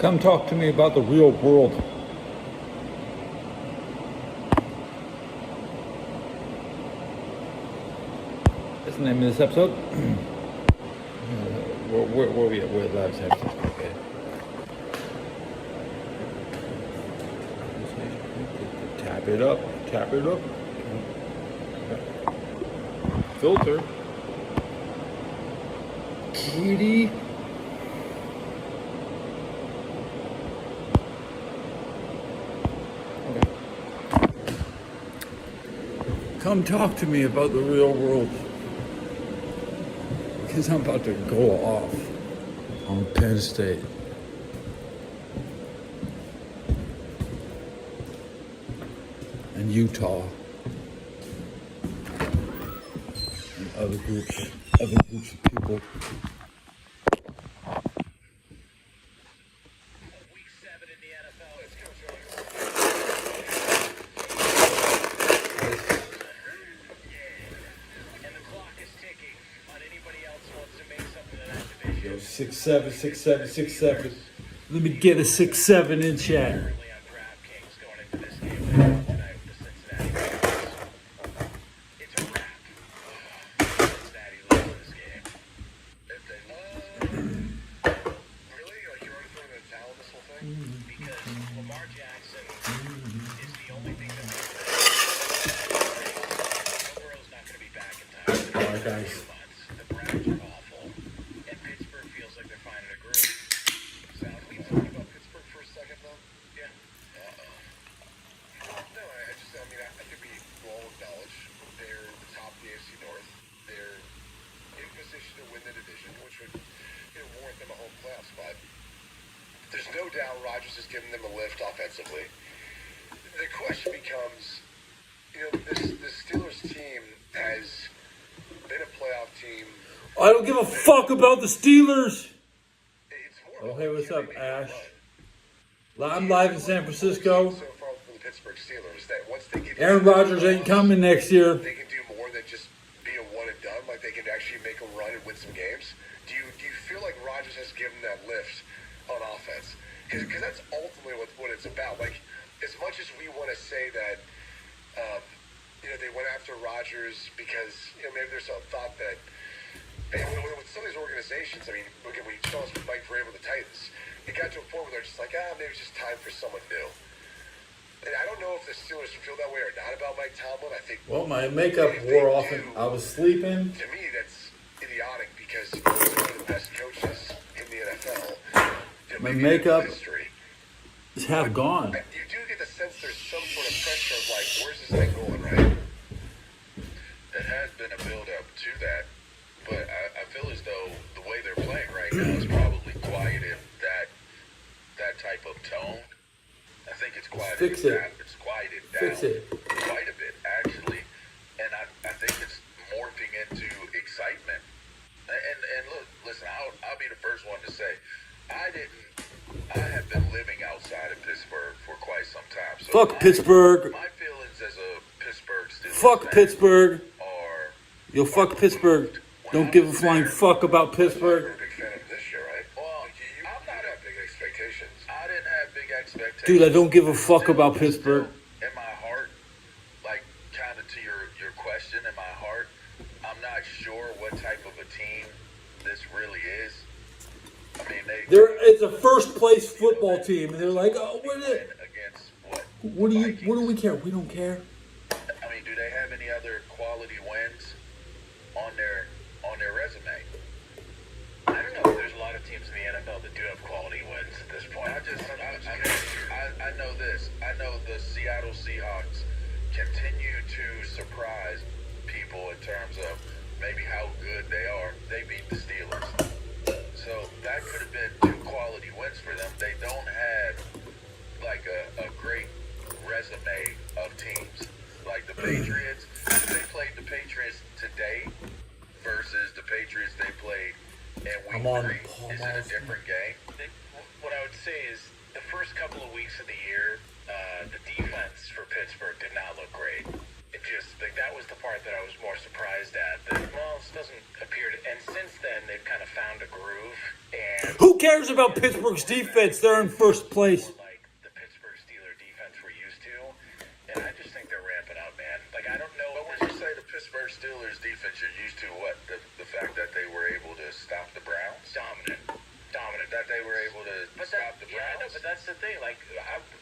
Come talk to me about the real world. That's the name of this episode. Where are we at? We're at live San Francisco. Okay. Tap it up. Tap it up. Filter. Kitty. Come talk to me about the real world. Because I'm about to go off on Penn State. And Utah. And other groups of people. Yo, 6'7", 6'7", 6'7". Let me get a 6'7" in chat. Alright, guys. There's no doubt Rodgers has given them a lift offensively. The question becomes, this Steelers team has been a playoff team. I don't give a fuck about the Steelers. Oh, hey, what's up, Ash? I'm live in San Francisco. So far from the Pittsburgh Steelers that once they get Aaron Rodgers ain't coming next year. They can do more than just be a one and done. Like they can actually make a run and win some games. Do you feel like Rodgers has given that lift on offense? Because that's ultimately what it's about. Like, as much as we want to say that, they went after Rodgers because, maybe there's some thought that, with some of these organizations, I mean, look at, we saw this with Mike Vrabel with the Titans. It got to a point where they're just like, maybe it's just time for someone new. And I don't know if the Steelers feel that way or not about Mike Tomlin. I think. Well, my makeup wore off and I was sleeping. To me, that's idiotic because he's one of the best coaches in the NFL. My makeup is half gone. You do get the sense there's some sort of pressure of like, where's this thing going, right? It has been a build-up to that, but I feel as though the way they're playing right now is probably quieted that type of tone. I think it's quieted Fix it. down. It's quieted down Fix it. quite a bit, actually, and I think it's morphing into excitement. And look, listen, I'll be the first one to say, I have been living outside of Pittsburgh for quite some time. So Fuck Pittsburgh. My feelings as a Pittsburgh Steelers Fuck Pittsburgh. Yo, fuck Pittsburgh. Don't give a flying fuck about Pittsburgh. You're a big fan of this year, right? Well, I'm not have big expectations. I didn't have big expectations. Dude, I don't give a fuck about Pittsburgh. In my heart, like kind of to your question, in my heart, I'm not sure what type of a team this really is. I mean, It's a first place football team, and they're like, oh, what is it? Against what? What do we care? We don't care. I mean, do they have any other quality wins on their resume? I don't know if there's a lot of teams in the NFL that do have quality wins at this point. I know this. I know the Seattle Seahawks continue to surprise people in terms of maybe how good they are. They beat the Steelers. So that could have been two quality wins for them. They don't have like a great resume of teams. Like the Patriots, if they played the Patriots today versus the Patriots they played in week 3, is it a different game? What I would say is the first couple of weeks of the year, the defense for Pittsburgh did not look great. It just, like, that was the part that I was more surprised at. That, well, this doesn't appear to, and since then, they've kind of found a groove. And Who cares? cares about Pittsburgh's defense? They're in first place. Like the Pittsburgh Steelers defense we're used to, and I just think they're ramping up, man. Like I don't know. But when you say the Pittsburgh Steelers defense, you're used to what? The fact that they were able to stop the Browns? Dominant. That they were able to stop the Browns? Yeah, no, but that's the thing. Like,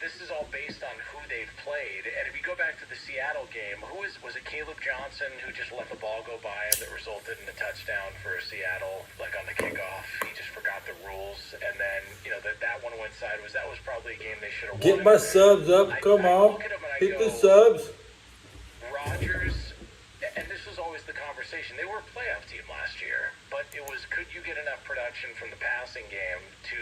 this is all based on who they've played. And if you go back to the Seattle game, was it Caleb Johnson who just let the ball go by him that resulted in a touchdown for Seattle, like on the kickoff? He just forgot the rules, and then that one went sideways. That was probably a game they should have won. Get my subs up. Come on. Hit the subs. Rodgers, and this was always the conversation. They were a playoff team last year, but it was, could you get enough production from the passing game to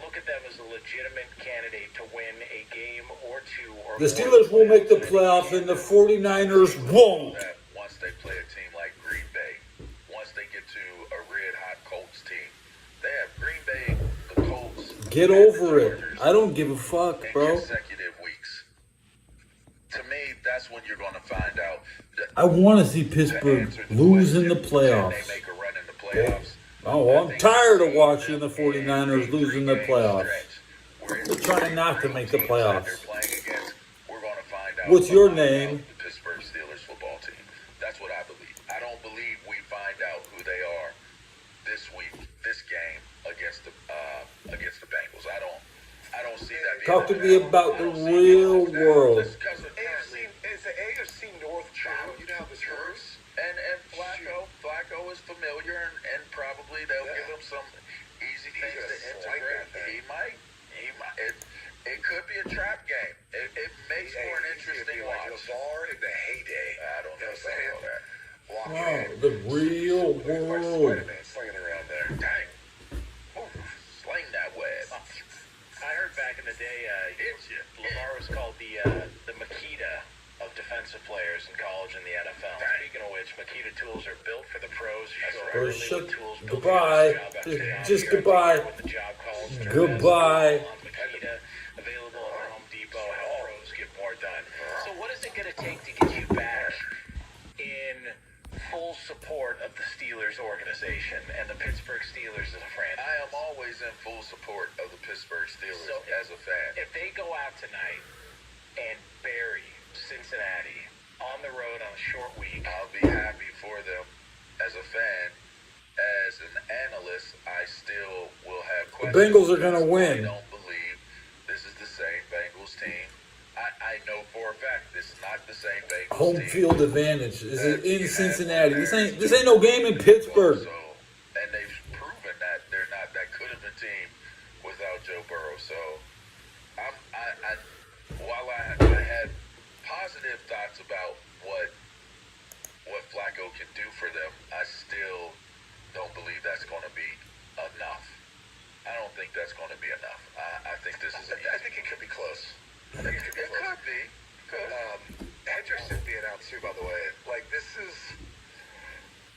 look at them as a legitimate candidate to win a game or two? Or The Steelers will make the playoffs, and the 49ers won't. That once they play a team like Green Bay, once they get to a red hot Colts team, they have Green Bay, the Colts. Get over it. I don't give a fuck, in bro. consecutive weeks. To me, that's when you're going to find out. I want to see Pittsburgh lose in the playoffs. They make a run in the playoffs. Oh, I'm tired of watching the 49ers lose in the playoffs. They're trying not to make the playoffs. What's your name? The Pittsburgh Steelers football team. That's what I believe. I don't believe we find out who they are this week, this game against the Bengals. I don't see that. Talk to me about the real world. Is the AFC North true? You know how this works? And Flacco is familiar, and probably they'll give him some easy things to integrate. He might. It could be a trap game. It makes for an interesting watch. Like Lamar in the heyday. I don't know about that. Wow, the real world. Spider-Man slinging around there. Dang. Sling that web. I heard back in the day, Lamar was called the Makita of defensive players in college and the NFL. Speaking of which, Makita tools are built for the pros. Or goodbye. Just goodbye. When the job calls. Goodbye. Makita, available at Home Depot. Help pros get more done. So what is it going to take to get you back in full support of the Steelers organization and the Pittsburgh Steelers as a franchise? I am always in full support of the Pittsburgh Steelers as a fan. If they go out tonight and bury Cincinnati on the road on a short week, I'll be happy for them as a fan. As an analyst, I still will have questions. The Bengals are going to win. I don't believe this is the same Bengals team. I know for a fact this is not the same Bengals Home team. field advantage. This is in Cincinnati. This ain't no game in Pittsburgh. So, and they've proven that they're not that good of a team without Joe Burrow. So, while I had positive thoughts about what Flacco can do for them, I still don't believe that's going to be enough. I don't think that's going to be enough. I think this is. I think it could be close. I think it could be close. Could be. Could. Hendrickson being out too, by the way. Like this is,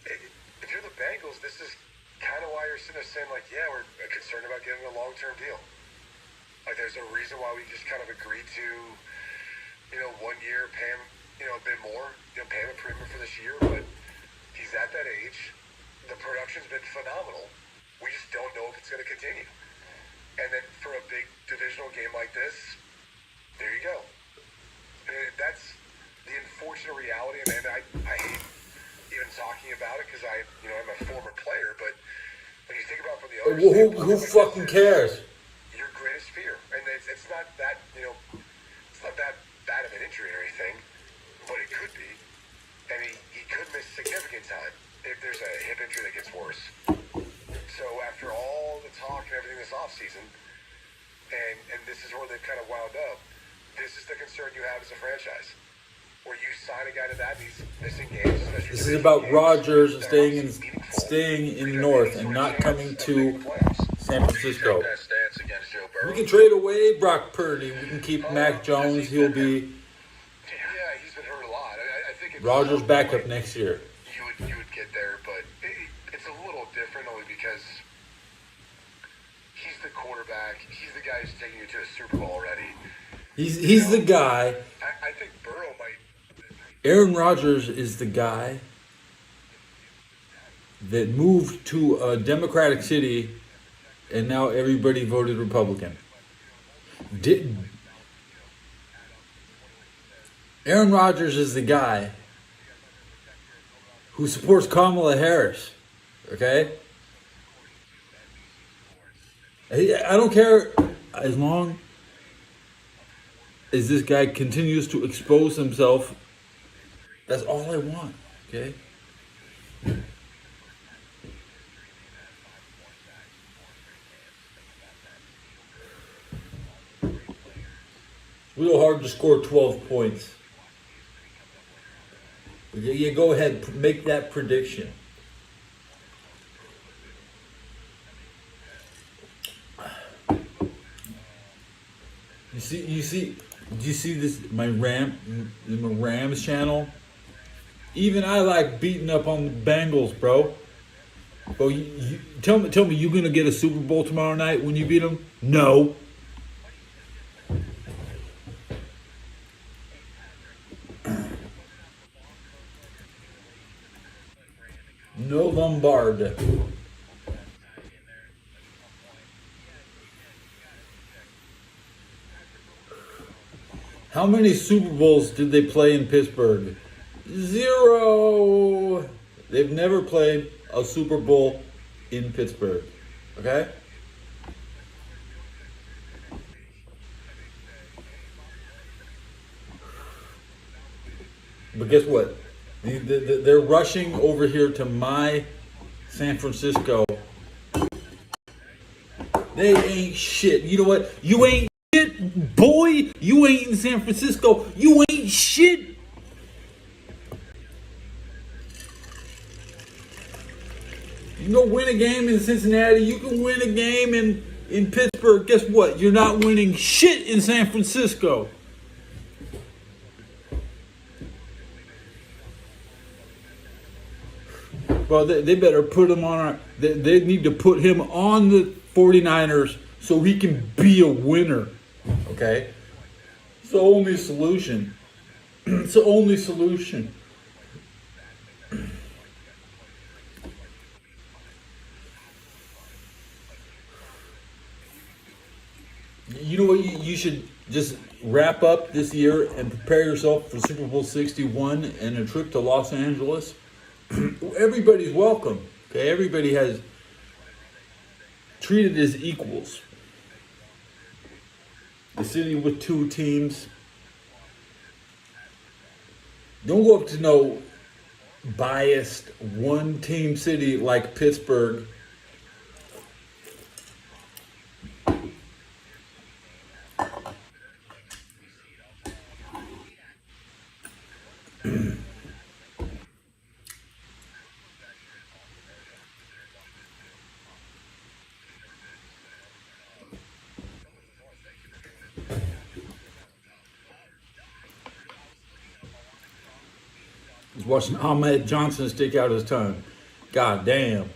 if you're the Bengals, this is kind of why you're sitting there saying like, yeah, we're concerned about getting a long-term deal. Like there's a reason why we just kind of agreed to, 1 year, pay him, a bit more, pay him a premium for this year, but he's at that age. The production's been phenomenal. We just don't know if it's going to continue. And then for a big divisional game like this, there you go. And that's the unfortunate reality, and I hate even talking about it because I'm a former player, but when you think about it from the other Well, who fucking cares? Your greatest fear. And it's not that, it's not that bad of an injury or anything, but it could be. And he could miss significant time if there's a hip injury that gets worse. So after all the talk and everything this offseason, and this is where they've kind of wound up, this is the concern you have as a franchise. Where you sign a guy to that, and he's missing games. This is about Rodgers staying in North and not coming to San Francisco. That stance against Joe Burrow. We can trade away Brock Purdy. We can keep Mac Jones. He'll be Yeah, he's been hurt a lot. I think it's Rodgers' backup next year. You would get there, but it's a little different only because he's the quarterback. He's the guy who's taking you to a Super Bowl already. He's the guy. I think Burrow might. Aaron Rodgers is the guy that moved to a Democratic city and now everybody voted Republican. Aaron Rodgers is the guy who supports Kamala Harris. Okay? I don't care as long as this guy continues to expose himself. That's all I want. Okay? Real hard to score 12 points. Yeah, go ahead, make that prediction. You see, do you see this? My Rams channel. Even I like beating up on the Bengals, bro. Bro, tell me, you gonna get a Super Bowl tomorrow night when you beat them? No. No Lombard. How many Super Bowls did they play in Pittsburgh? 0. They've never played a Super Bowl in Pittsburgh. Okay? But guess what? They're rushing over here to my San Francisco. They ain't shit. You know what? You ain't shit, boy. You ain't in San Francisco. You ain't shit. You can go win a game in Cincinnati. You can win a game in Pittsburgh. Guess what? You're not winning shit in San Francisco. Well, they better put him on our... They need to put him on the 49ers so he can be a winner. Okay? It's the only solution. It's the only solution. You know what? You should just wrap up this year and prepare yourself for Super Bowl 61 and a trip to Los Angeles. Everybody's welcome. Okay, everybody has treated as equals. The city with 2 teams. Don't go up to no biased one-team city like Pittsburgh. He's watching Ahmed Johnson stick out his tongue. God damn.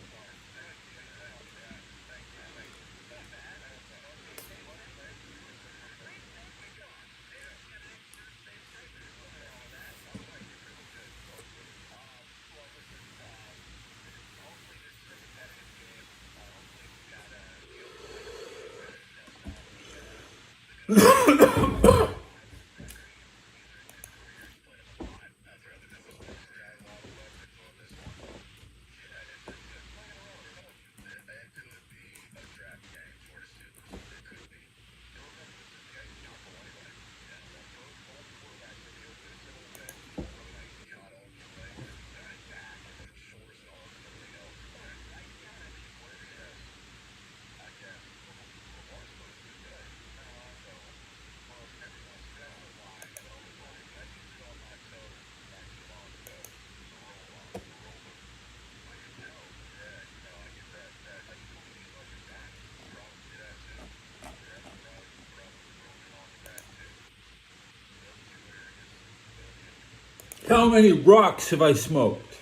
How many rocks have I smoked?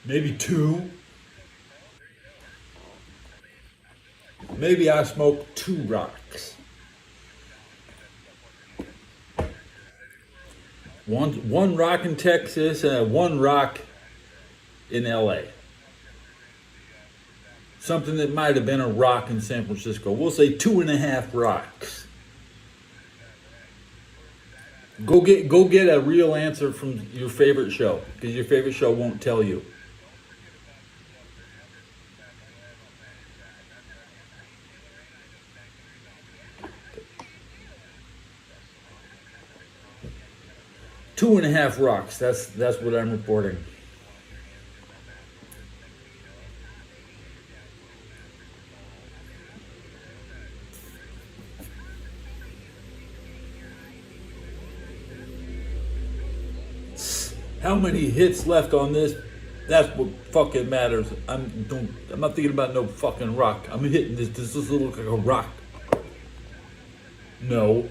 Maybe 2. Maybe I smoked 2 rocks. One rock in Texas and 1 rock in LA. something that might have been a rock in San Francisco. We'll say 2.5 rocks. Go get a real answer from your favorite show, because your favorite show won't tell you. Two and a half rocks. That's what I'm reporting. How many hits left on this? That's what fucking matters. I'm not thinking about no fucking rock. I'm hitting this. Does this look like a rock? No.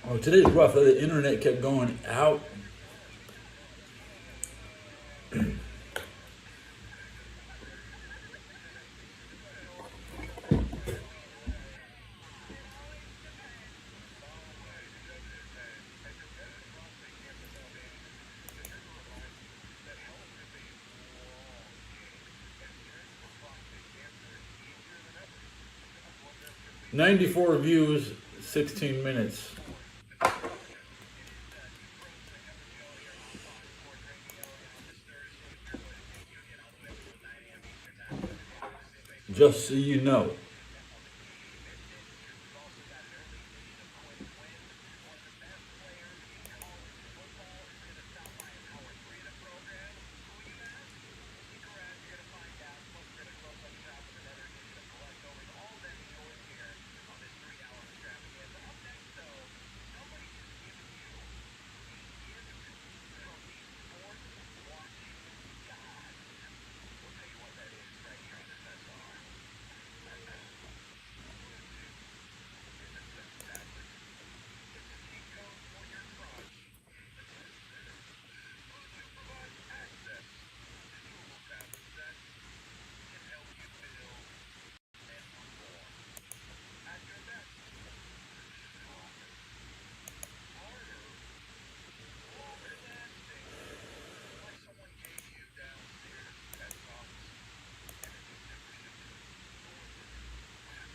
Oh, today's rough. The internet kept going out. 94 views, 16 minutes. Just so you know.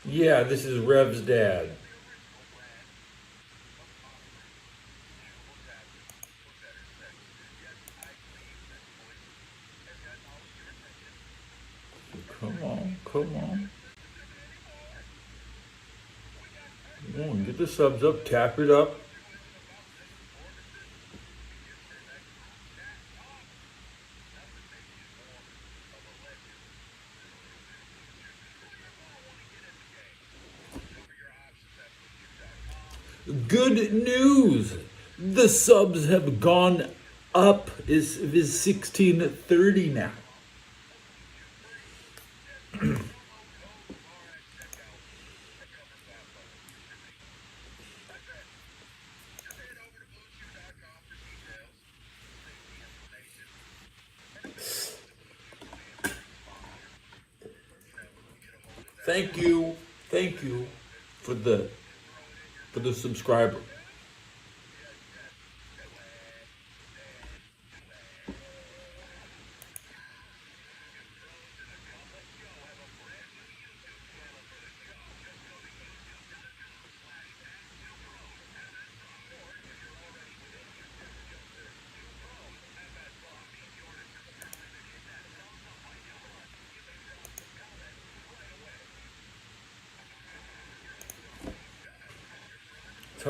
Yeah, this is Rev's dad. Come on, come on. Come on, get the subs up, tap it up. Good news! The subs have gone up. It's 1630 now. Thank you for the subscriber.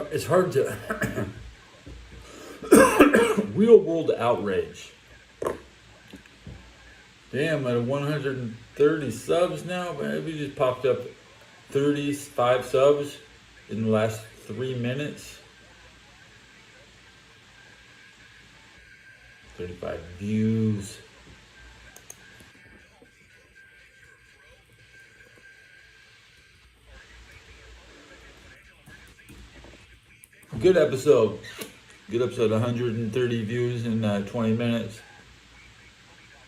It's hard to real world outrage. Damn, at 130 subs now, man, we just popped up 35 subs in the last 3 minutes. 35 views. Good episode. Good episode. 130 views in 20 minutes.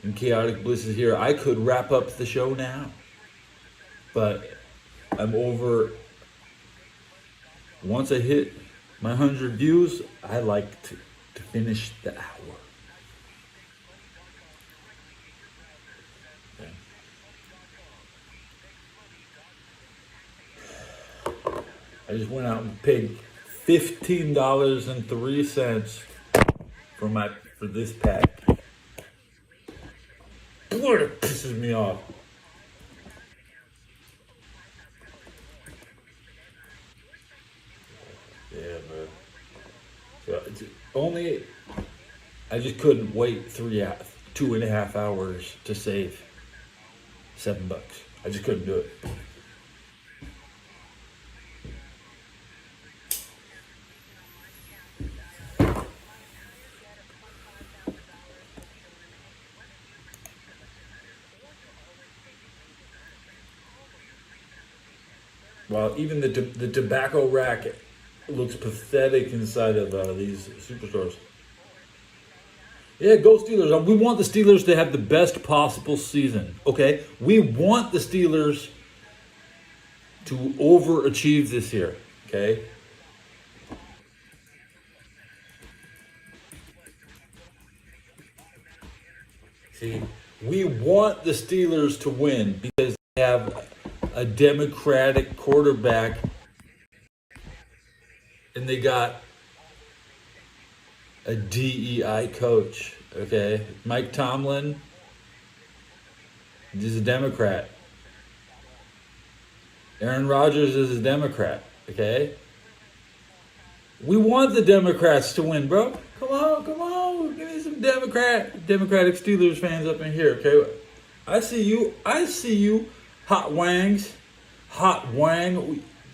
And Chaotic Bliss is here. I could wrap up the show now, but I'm over. Once I hit my 100 views, I like to to finish the hour. Okay. I just went out and paid $15.03 for this pack. Boy, it pisses me off. Yeah, man. So it's only I just couldn't wait 2.5 hours to save $7. I just couldn't do it. Well, even the tobacco rack looks pathetic inside of these superstores. Yeah, go Steelers. We want the Steelers to have the best possible season. Okay, we want the Steelers to overachieve this year. Okay. See, we want the Steelers to win because they have a Democratic quarterback and they got a DEI coach. Okay, Mike Tomlin is a Democrat. Aaron Rodgers is a Democrat. Okay, we want the Democrats to win, bro. Come on, give me some Democratic Steelers fans up in here. Okay, I see you, hot wang.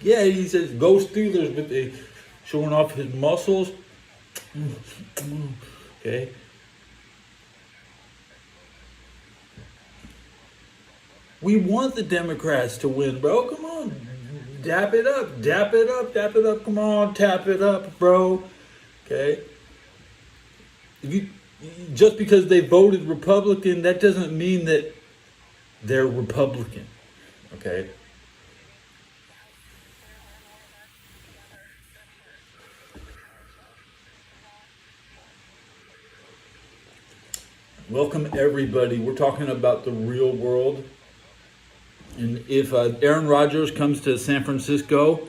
Yeah, he says go Steelers, but they showing off his muscles. Okay. We want the Democrats to win, bro. Come on. Dap it up. Come on, tap it up, bro. Okay. Just because they voted Republican, that doesn't mean that they're Republican. Okay. Welcome everybody. We're talking about the real world. And if Aaron Rodgers comes to San Francisco,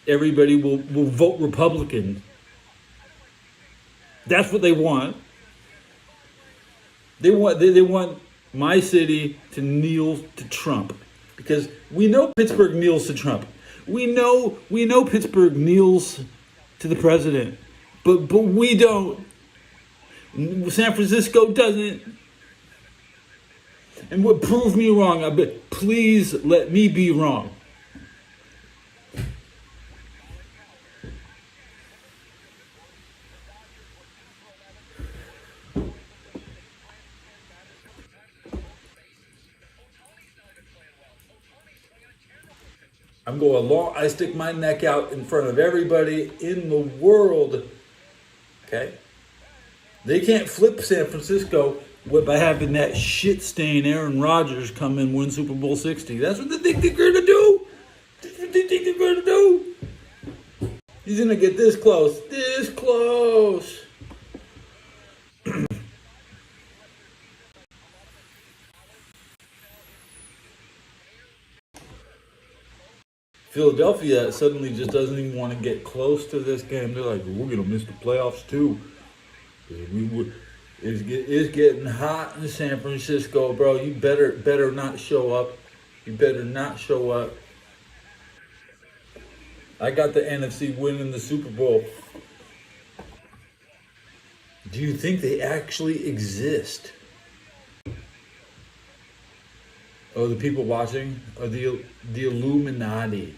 everybody will vote Republican. That's what they want. They want my city to kneel to Trump, because we know Pittsburgh kneels to Trump. We know Pittsburgh kneels to the president, but we don't. San Francisco doesn't. And what prove me wrong? I bet. Please let me be wrong. I'm going long. I stick my neck out in front of everybody in the world. Okay? They can't flip San Francisco by having that shit stain Aaron Rodgers come and win Super Bowl 60. That's what they think they're going to do. That's what they think they're going to do. He's going to get this close. This close. Philadelphia suddenly just doesn't even want to get close to this game. They're like, we're going to miss the playoffs too. It's getting hot in San Francisco, bro. You better not show up. You better not show up. I got the NFC winning the Super Bowl. Do you think they actually exist? Oh, the people watching are the Illuminati.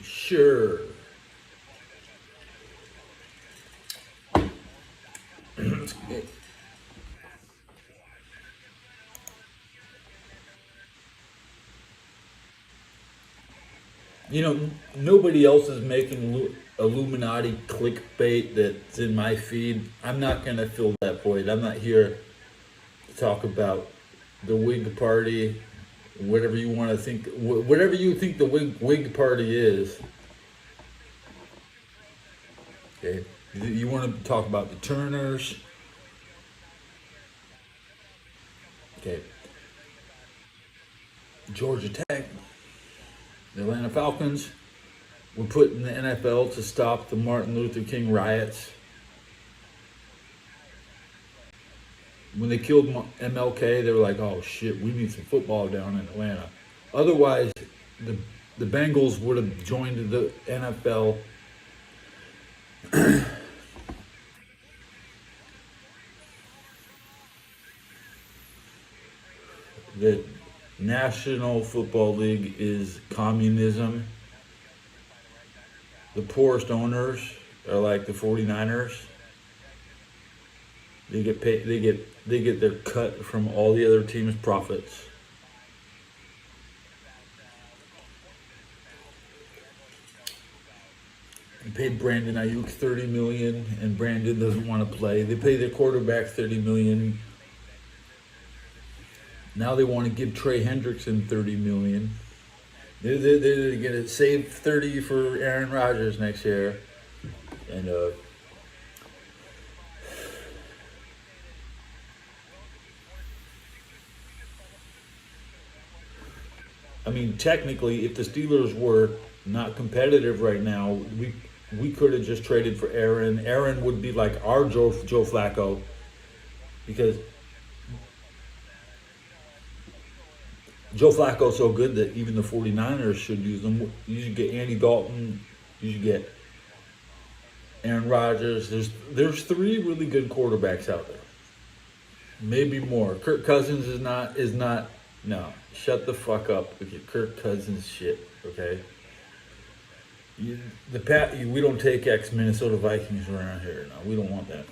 Sure. Nobody else is making Illuminati clickbait that's in my feed. I'm not going to fill that void. I'm not here to talk about the Whig Party, whatever you want to think, whatever you think the Whig Party is. Okay, you want to talk about the Turners. Okay, Georgia Tech, the Atlanta Falcons were put in the NFL to stop the Martin Luther King riots. When they killed MLK, they were like, "Oh shit, we need some football down in Atlanta." Otherwise, the Bengals would have joined the NFL. The National Football League is communism. The poorest owners are like the 49ers. They get paid. They get their cut from all the other teams' profits. They paid Brandon Ayuk $30 million, and Brandon doesn't want to play. They pay their quarterback $30 million. Now they want to give Trey Hendrickson $30 million. They're going to save 30 for Aaron Rodgers next year, and I mean, technically, if the Steelers were not competitive right now, we could have just traded for Aaron. Aaron would be like our Joe Flacco, because Joe Flacco's so good that even the 49ers should use him. You should get Andy Dalton. You should get Aaron Rodgers. There's three really good quarterbacks out there. Maybe more. Kirk Cousins is not. No, shut the fuck up with your Kirk Cousins shit. Okay. We don't take ex-Minnesota Vikings around here. No, we don't want that.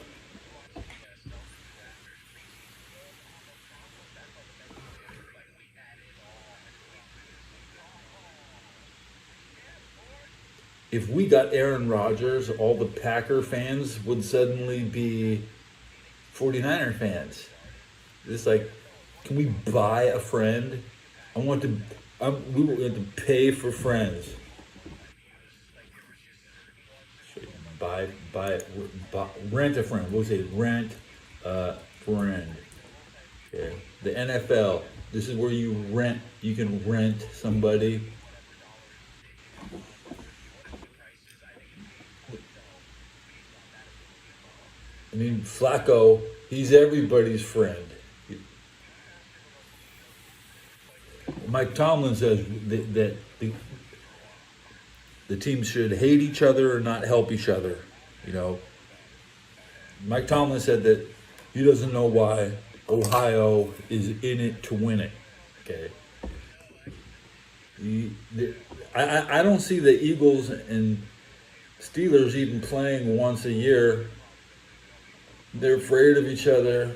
If we got Aaron Rodgers, all the Packer fans would suddenly be 49er fans. It's like, can we buy a friend? We want to pay for friends. Buy, rent a friend. We'll say rent a friend. Okay. The NFL. This is where you can rent somebody. I mean, Flacco, he's everybody's friend. Mike Tomlin says that the teams should hate each other or not help each other. Mike Tomlin said that he doesn't know why Ohio is in it to win it. Okay. I don't see the Eagles and Steelers even playing once a year. They're afraid of each other.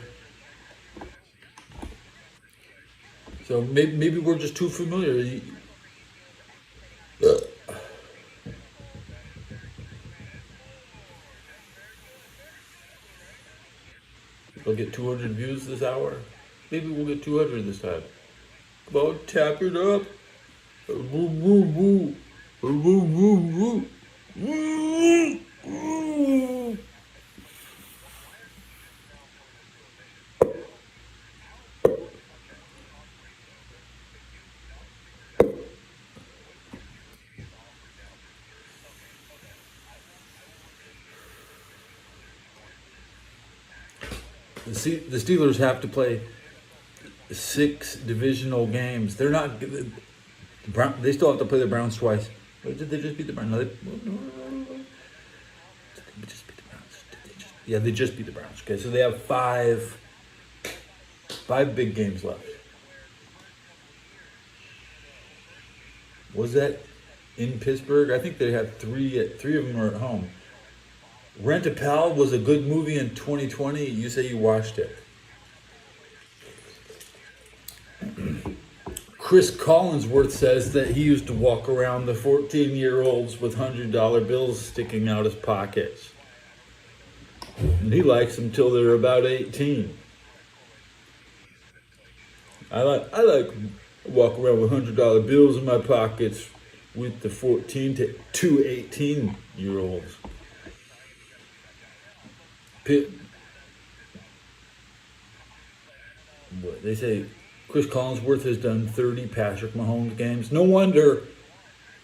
So maybe we're just too familiar. We'll get 200 views this hour. Maybe we'll get 200 this time. Come on, tap it up. Woo, woo, woo. Woo, woo, woo. Woo, woo. The Steelers have to play 6 divisional games. They're not. They still have to play the Browns twice. Did they just beat the Browns? No, did they just beat the Browns? Yeah, they just beat the Browns. Okay, so they have 5 big games left. Was that in Pittsburgh? I think they have 3. 3 of them are at home. Rent-A-Pal was a good movie in 2020. You say you watched it. Chris Collinsworth says that he used to walk around the 14-year-olds with $100 bills sticking out his pockets. And he likes them till they're about 18. I like walk around with $100 bills in my pockets with the 14 to 18-year-olds. What they say, Chris Collinsworth has done 30 Patrick Mahomes games. No wonder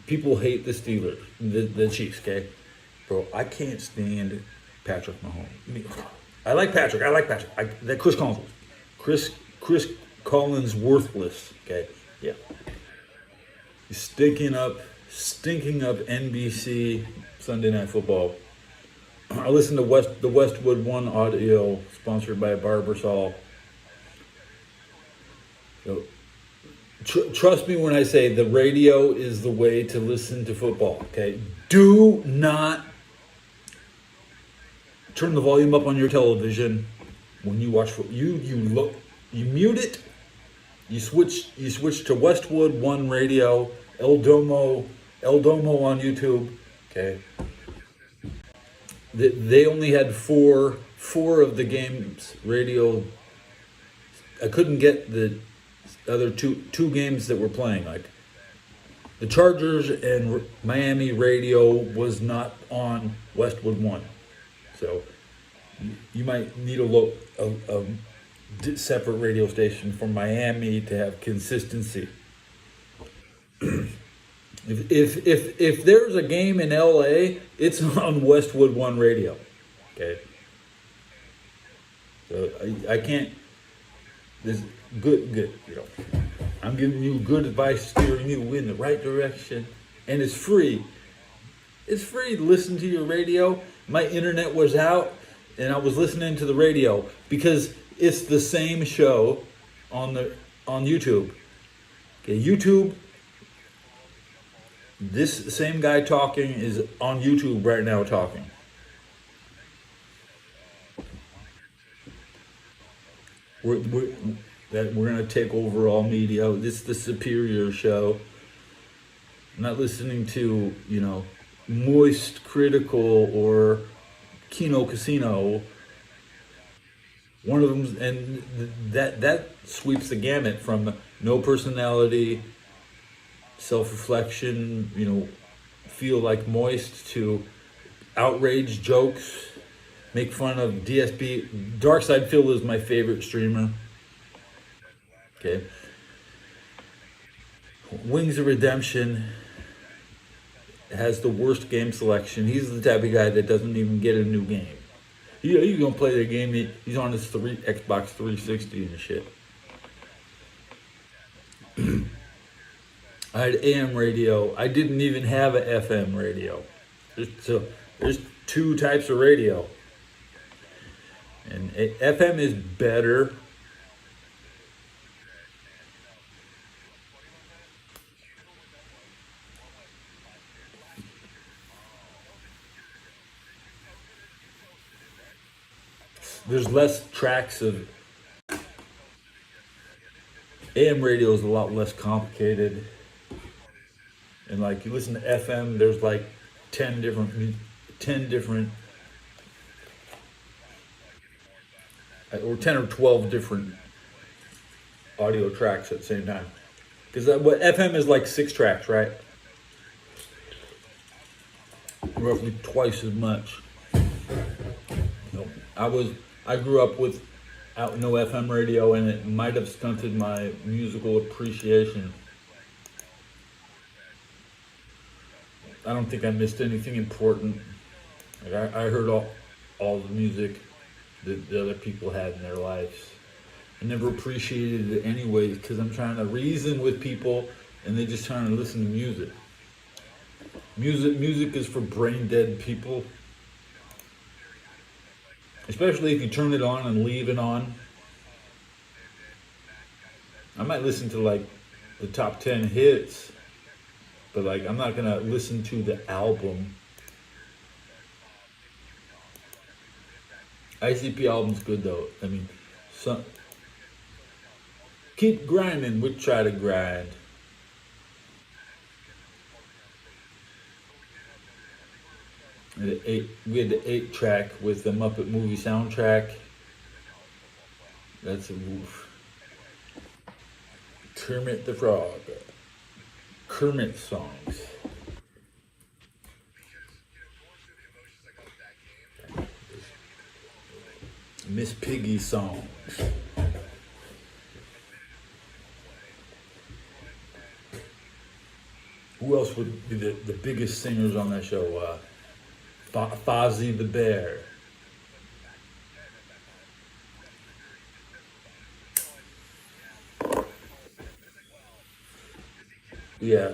people hate the Steelers, the Chiefs. Okay, bro, I can't stand Patrick Mahomes. I like Patrick. That Chris Collinsworth. Chris Collins worthless. Okay, yeah. He's stinking up NBC Sunday Night Football. I listened to the Westwood One audio sponsored by Barbasol. So, trust me when I say the radio is the way to listen to football. Okay, do not turn the volume up on your television when you watch football. You mute it. You switch to Westwood One Radio, El Domo on YouTube. Okay. They only had four of the games radio. I couldn't get the other two games that were playing. Like the Chargers and Miami radio was not on Westwood One, so you might need a separate radio station for Miami to have consistency. If there's a game in LA, it's on Westwood One Radio. Okay. So I can't. This good. You know, I'm giving you good advice, steering you in the right direction, and it's free. It's free to listen to your radio. My internet was out, and I was listening to the radio because it's the same show on YouTube. Okay, YouTube. This same guy talking is on YouTube right now talking. We're going to take over all media. This is the superior show. I'm not listening to, Moist Critical or Kino Casino. One of them, and that sweeps the gamut from no personality, self-reflection, feel like Moist, to outrage jokes, make fun of DSP. Darkside Phil is my favorite streamer. Okay. Wings of Redemption has the worst game selection. He's the type of guy that doesn't even get a new game. He's gonna play the game. He's on his Xbox 360 and shit. I had AM radio. I didn't even have an FM radio. There's two types of radio. And FM is better. There's less tracks of AM radio is a lot less complicated. And like you listen to FM, there's like 10 different or 10 or 12 different audio tracks at the same time. Because what FM is like 6 tracks, right? Roughly twice as much. I grew up without no FM radio, and it might have stunted my musical appreciation. I don't think I missed anything important. Like I heard all the music that the other people had in their lives. I never appreciated it anyways because I'm trying to reason with people and they're just trying to listen to music. Music is for brain dead people. Especially if you turn it on and leave it on. I might listen to like the top 10 hits, but like I'm not gonna listen to the album. ICP album's good though. I mean, keep grinding, we try to grind. We had the 8 track with the Muppet movie soundtrack. That's a oof. Kermit the Frog. Kermit songs. Miss Piggy songs. Who else would be the biggest singers on that show? Fozzie the Bear. Yeah,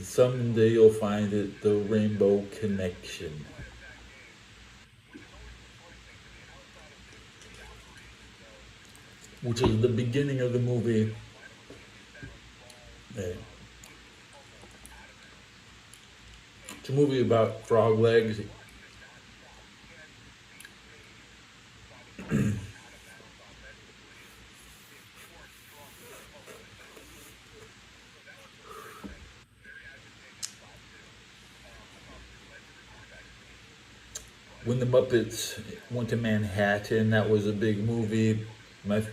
someday you'll find it, the Rainbow Connection. Which is the beginning of the movie. Yeah. It's a movie about frog legs. When the Muppets went to Manhattan, that was a big movie. My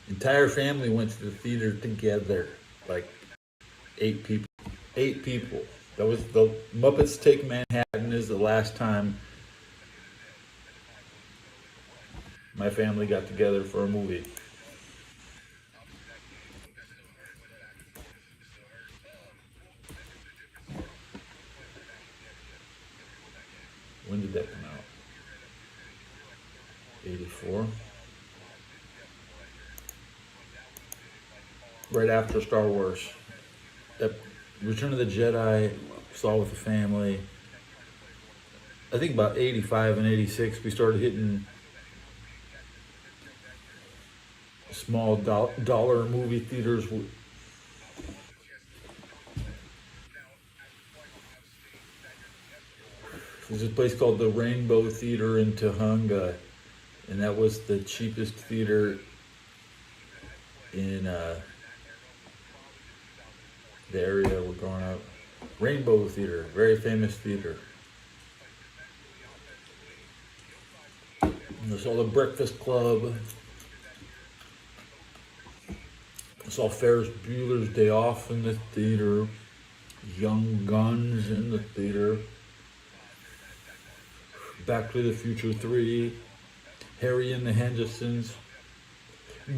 entire family went to the theater together, like 8 people. 8 people. That was the Muppets Take Manhattan is the last time my family got together for a movie. When did that come out? 84. Right after Star Wars. Return of the Jedi, saw with the family. I think about 85 and 86, we started hitting small dollar movie theaters. There's a place called the Rainbow Theater in Tahunga, and that was the cheapest theater in the area we're growing up. Rainbow Theater, very famous theater. And there's all the Breakfast Club. I saw Ferris Bueller's Day Off in the theater. Young Guns in the theater. Back to the Future 3. Harry and the Hendersons.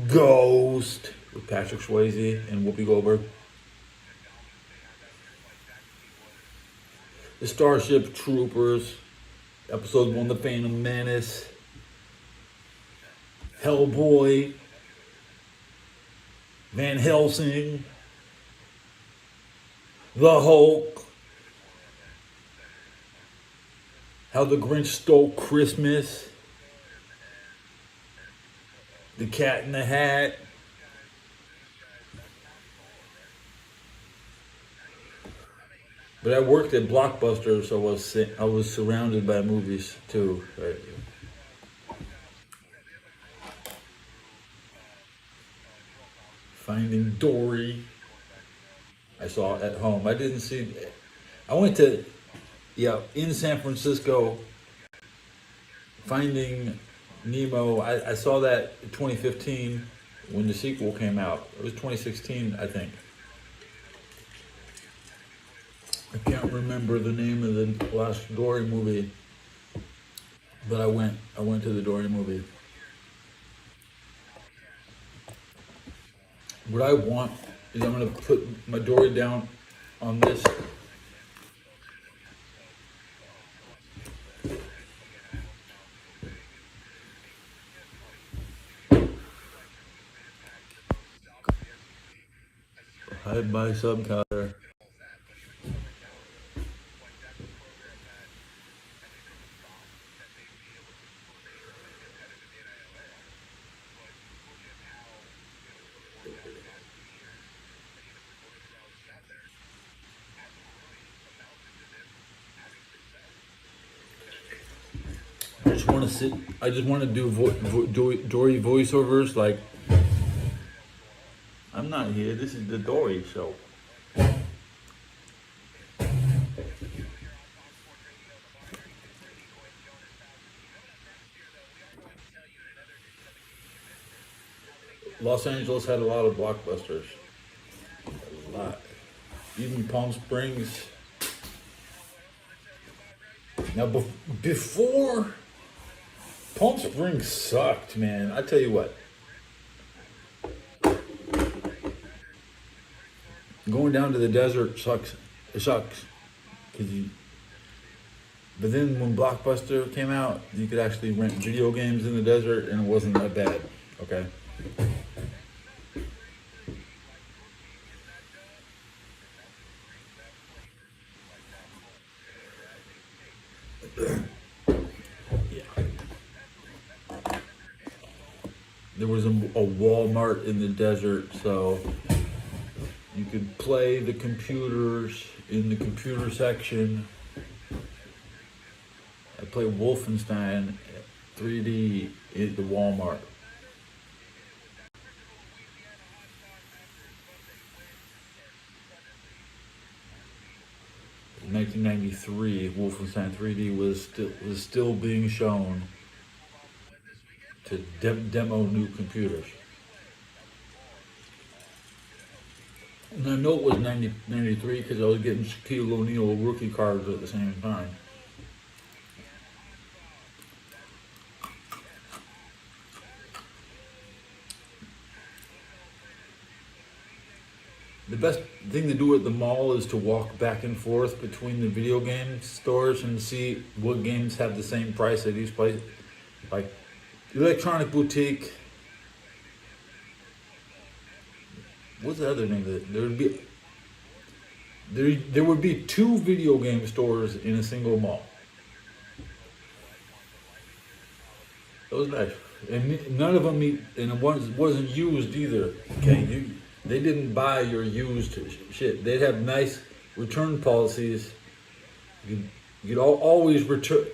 Ghost with Patrick Swayze and Whoopi Goldberg. The Starship Troopers, Episode 1, The Phantom Menace, Hellboy, Van Helsing, The Hulk, How the Grinch Stole Christmas, The Cat in the Hat, but I worked at Blockbuster, so I was surrounded by movies too. Right? Finding Dory, I saw at home. I didn't see. I went to, in San Francisco. Finding Nemo. I saw that in 2015 when the sequel came out. It was 2016, I think. I can't remember the name of the last Dory movie, but I went to the Dory movie. What I want is I'm going to put my Dory down on this. Hide by subcounter. I just want to do Dory voiceovers. Like, I'm not here. This is the Dory show. Los Angeles had a lot of blockbusters. A lot. Even Palm Springs. Now, before Palm Springs sucked, man. I tell you what. Going down to the desert sucks. It sucks. But then when Blockbuster came out, you could actually rent video games in the desert, and it wasn't that bad. Okay. Yeah. There was a Walmart in the desert, so you could play the computers in the computer section. I played Wolfenstein 3D at the Walmart. In 1993, Wolfenstein 3D was still being shown to demo new computers. And I know it was 93 because I was getting Shaquille O'Neal rookie cards at the same time. The best thing to do at the mall is to walk back and forth between the video game stores and see what games have the same price at each place. Like Electronic Boutique. What's the other name of it? There would be two video game stores in a single mall. That was nice. And none of them and it wasn't used either. Okay, they didn't buy your used shit. They'd have nice return policies. You'd always return.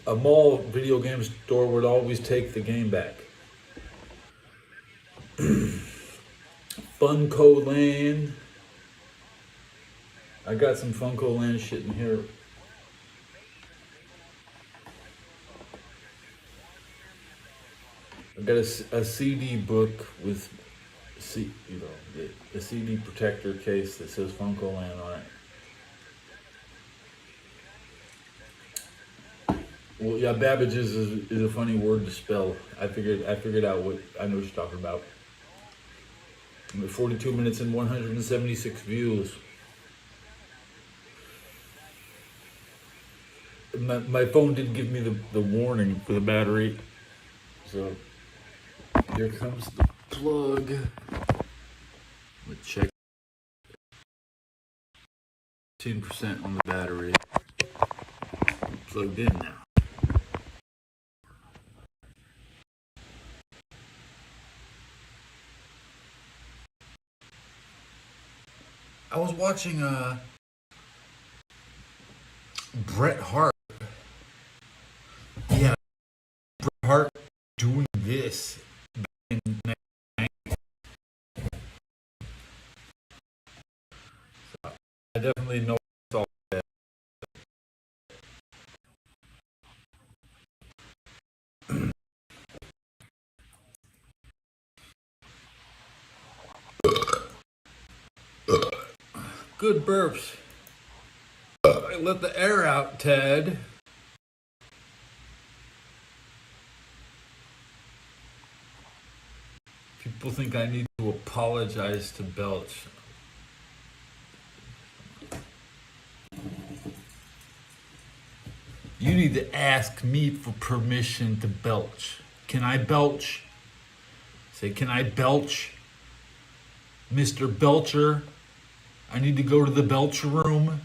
A mall video game store would always take the game back. Funko Land. I got some Funko Land shit in here. I got a CD book with a CD protector case that says Funko Land on it. Well, yeah, Babbage's is a funny word to spell. I figured out what I know what you're talking about. I'm at 42 minutes and 176 views. My phone did give me the warning for the battery. So here comes the plug. Let's check. 15% on the battery. Plugged in now. I was watching Bret Hart. Yeah, Bret Hart doing this in 1990. So I definitely know it's all bad. Good burps. Let the air out, Ted. People think I need to apologize to Belch. You need to ask me for permission to belch. Can I belch? Say, can I belch? Mr. Belcher, I need to go to the belch room.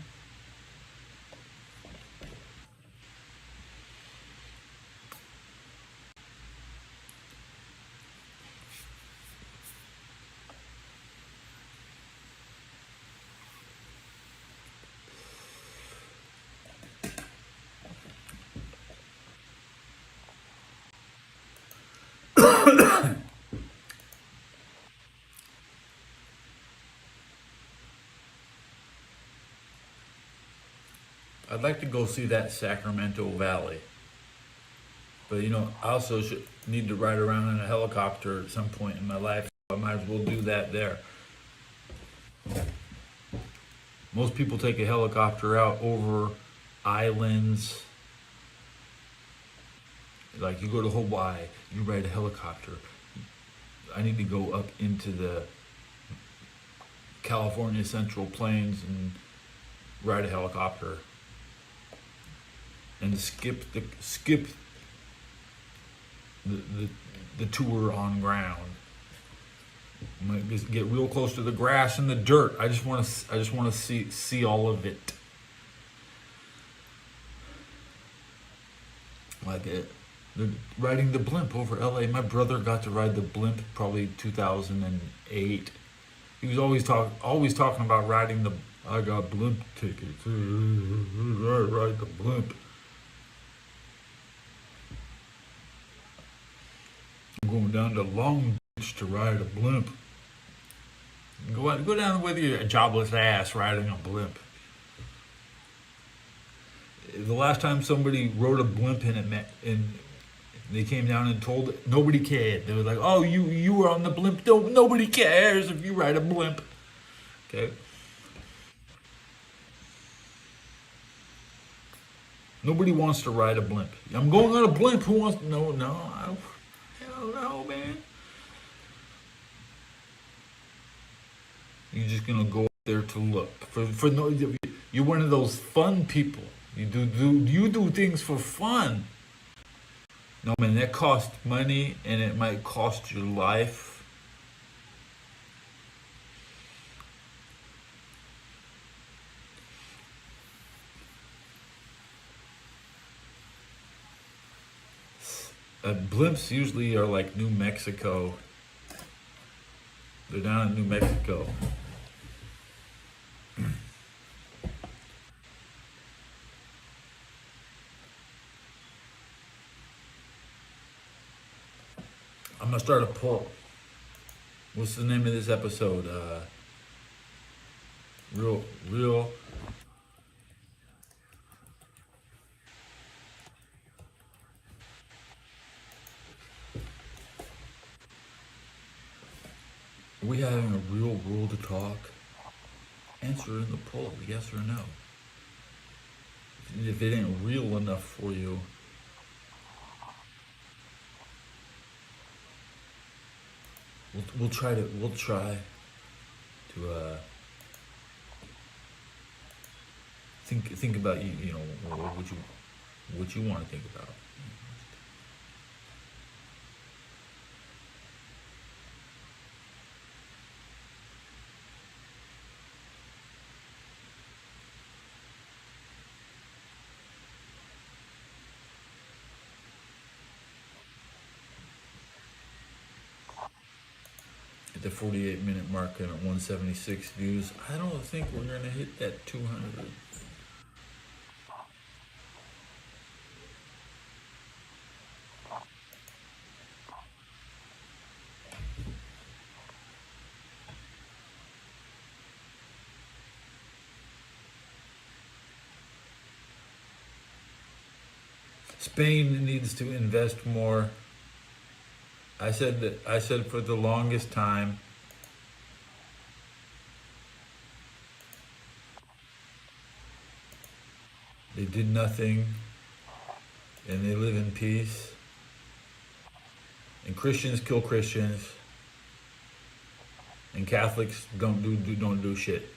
I'd like to go see that Sacramento Valley. But I also need to ride around in a helicopter at some point in my life. I might as well do that there. Most people take a helicopter out over islands. Like you go to Hawaii, you ride a helicopter. I need to go up into the California Central Plains and ride a helicopter and skip the tour on ground. I'm gonna just get real close to the grass and the dirt. I just want to see all of it. Like it. Riding the blimp over LA. My brother got to ride the blimp probably 2008. He was always talking about riding the. I got blimp tickets. Ride the blimp. I'm going down to Long Beach to ride a blimp. Go down with your jobless ass riding a blimp. The last time somebody rode a blimp and they came down and told it, nobody cared. They were like, "Oh, you were on the blimp." Nobody cares if you ride a blimp. Okay. Nobody wants to ride a blimp. I'm going on a blimp. Who wants? No. Hell no, man. You're just gonna go up there to look for no. You're one of those fun people. You do things for fun. No, man, that costs money and it might cost your life. Blimps usually are like New Mexico. They're down in New Mexico. I'm gonna start a poll. What's the name of this episode? Real. Are we having a real world to talk? Answer in the poll, yes or no. If it ain't real enough for you, we'll try to think about you know what you want to think about. At the 48-minute mark and at 176 views, I don't think we're gonna hit that 200. Spain needs to invest more. I said for the longest time, they did nothing and they live in peace. And Christians kill Christians. And Catholics don't do shit.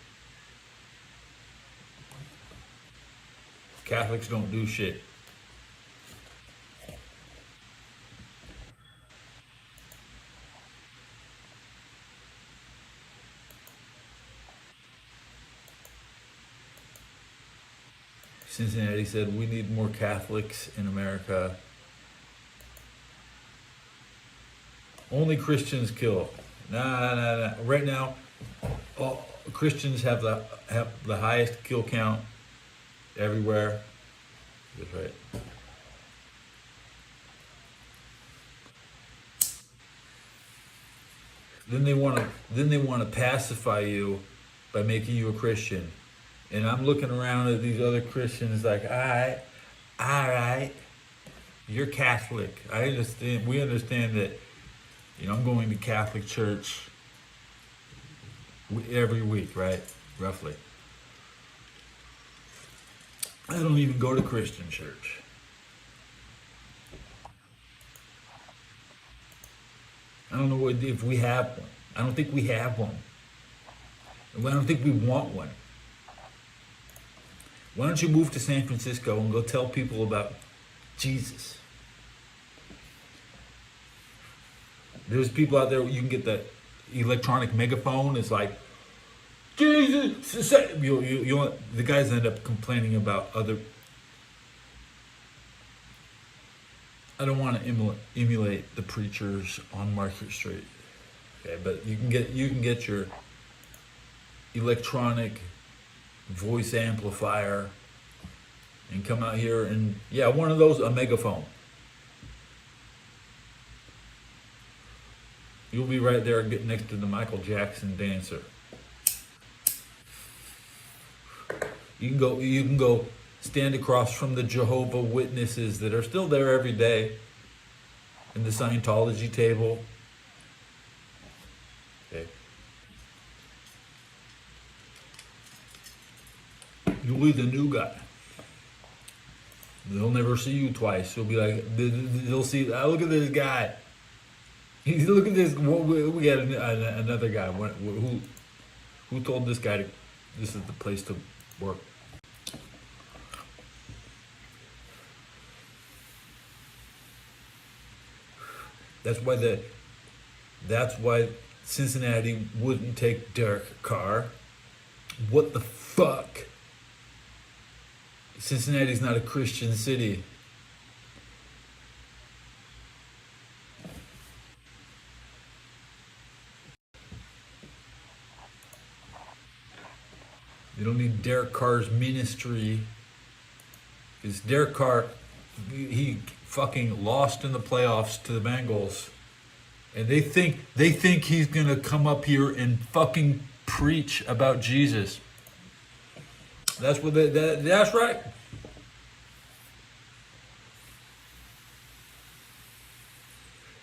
Catholics don't do shit. Cincinnati said, we need more Catholics in America. Only Christians kill. Nah. Right now, all Christians have the highest kill count everywhere. That's right. Then they want to pacify you by making you a Christian. And I'm looking around at these other Christians like, all right, you're Catholic. I understand. We understand that You know, I'm going to Catholic church every week, right? Roughly. I don't even go to Christian church. I don't know if we have one. I don't think we have one. I don't think we want one. Why don't you move to San Francisco and go tell people about Jesus? There's people out there, you can get the electronic megaphone. It's like, Jesus. The guys end up complaining about other. I don't want to emulate the preachers on Market Street. Okay, but you can get your electronic voice amplifier and come out here and one of those, a megaphone. You'll be right there next to the Michael Jackson dancer. You can go stand across from the Jehovah Witnesses that are still there every day in the Scientology table. Okay. You'll be the new guy. They'll never see you twice. They'll be like, they'll see, look at this guy. Look at this. We got another guy. Who told this guy this is the place to work? That's why Cincinnati wouldn't take Derek Carr. What the fuck? Cincinnati's not a Christian city. You don't need Derek Carr's ministry. Because Derek Carr, he fucking lost in the playoffs to the Bengals. And they think he's gonna come up here and fucking preach about Jesus. That's what that's right.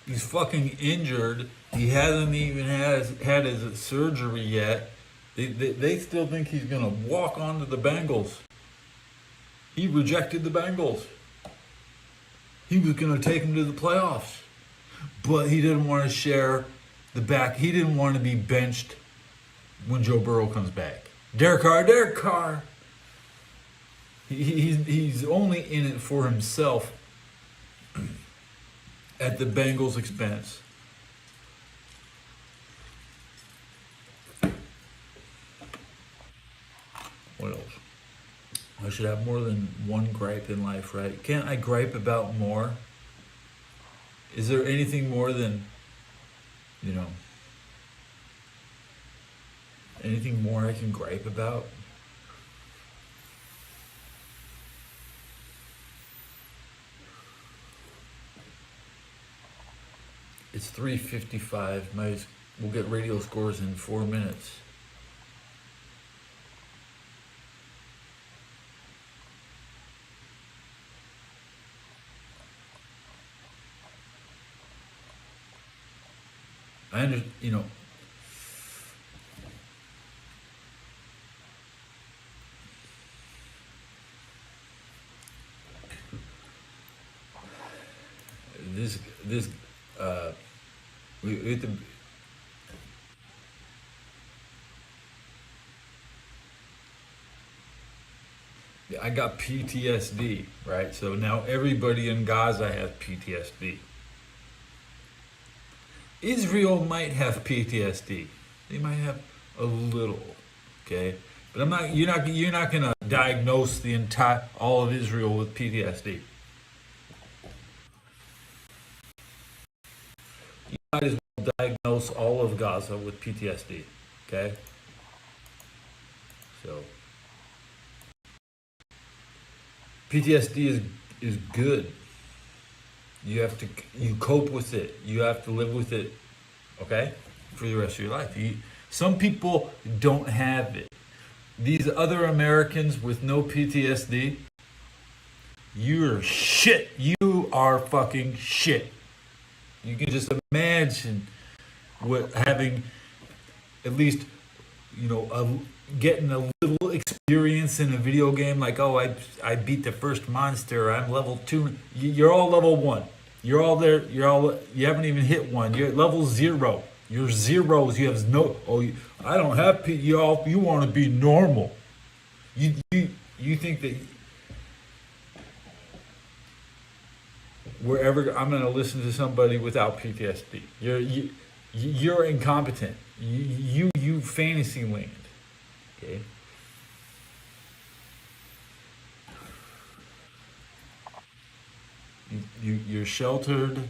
He's fucking injured. He hasn't even had his surgery yet. They still think he's gonna walk onto the Bengals. He rejected the Bengals. He was gonna take them to the playoffs, but he didn't want to share the back. He didn't want to be benched when Joe Burrow comes back. Derek Carr. He's only in it for himself at the Bengals' expense. What else? I should have more than one gripe in life, right? Can't I gripe about more? Is there anything more than, anything more I can gripe about? It's 3:55. We'll get radio scores in 4 minutes. I understand, we have to. I got PTSD, right? So now everybody in Gaza has PTSD. Israel might have PTSD. They might have a little, okay? But you're not gonna diagnose all of Israel with PTSD. You might as well diagnose all of Gaza with PTSD, okay? So PTSD is good. You cope with it. You have to live with it, okay, for the rest of your life. Some people don't have it. These other Americans with no PTSD, you're shit. You are fucking shit. You can just imagine what having at least, getting a little experience in a video game. Like, oh, I beat the first monster. I'm level 2. You're all level 1. You're all there. You haven't even hit 1. You're at level 0. You're zeros. You have no. Oh, I don't have. You want to be normal. You think that wherever I'm going to listen to somebody without PTSD. You're incompetent. You fantasy land. Okay. You're sheltered.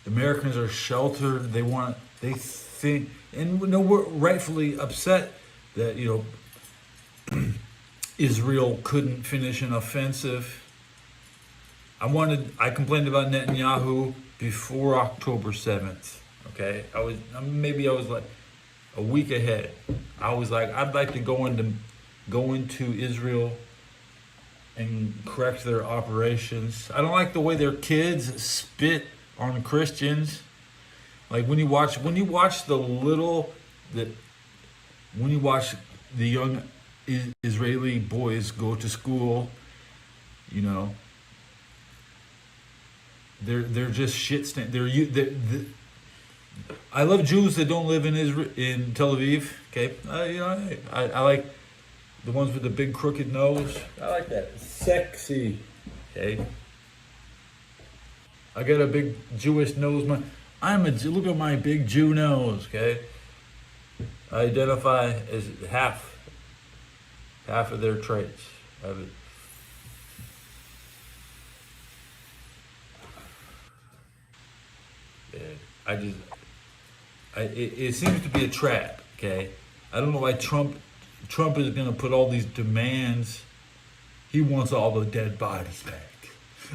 Americans are sheltered. They think, and we're rightfully upset that Israel couldn't finish an offensive. I complained about Netanyahu before October 7th. Okay, I was like a week ahead. I was like, I'd like to go into Israel and correct their operations. I don't like the way their kids spit on Christians. Like when you watch the young Israeli boys go to school, they're just shit stand. I love Jews that don't live in Tel Aviv. Okay, I like the ones with the big crooked nose. I like that. Sexy. Okay. I got a big Jewish nose. Look at my big Jew nose. Okay. I identify as half of their traits. It seems to be a trap. Okay. I don't know why Trump is going to put all these demands. He wants all the dead bodies back.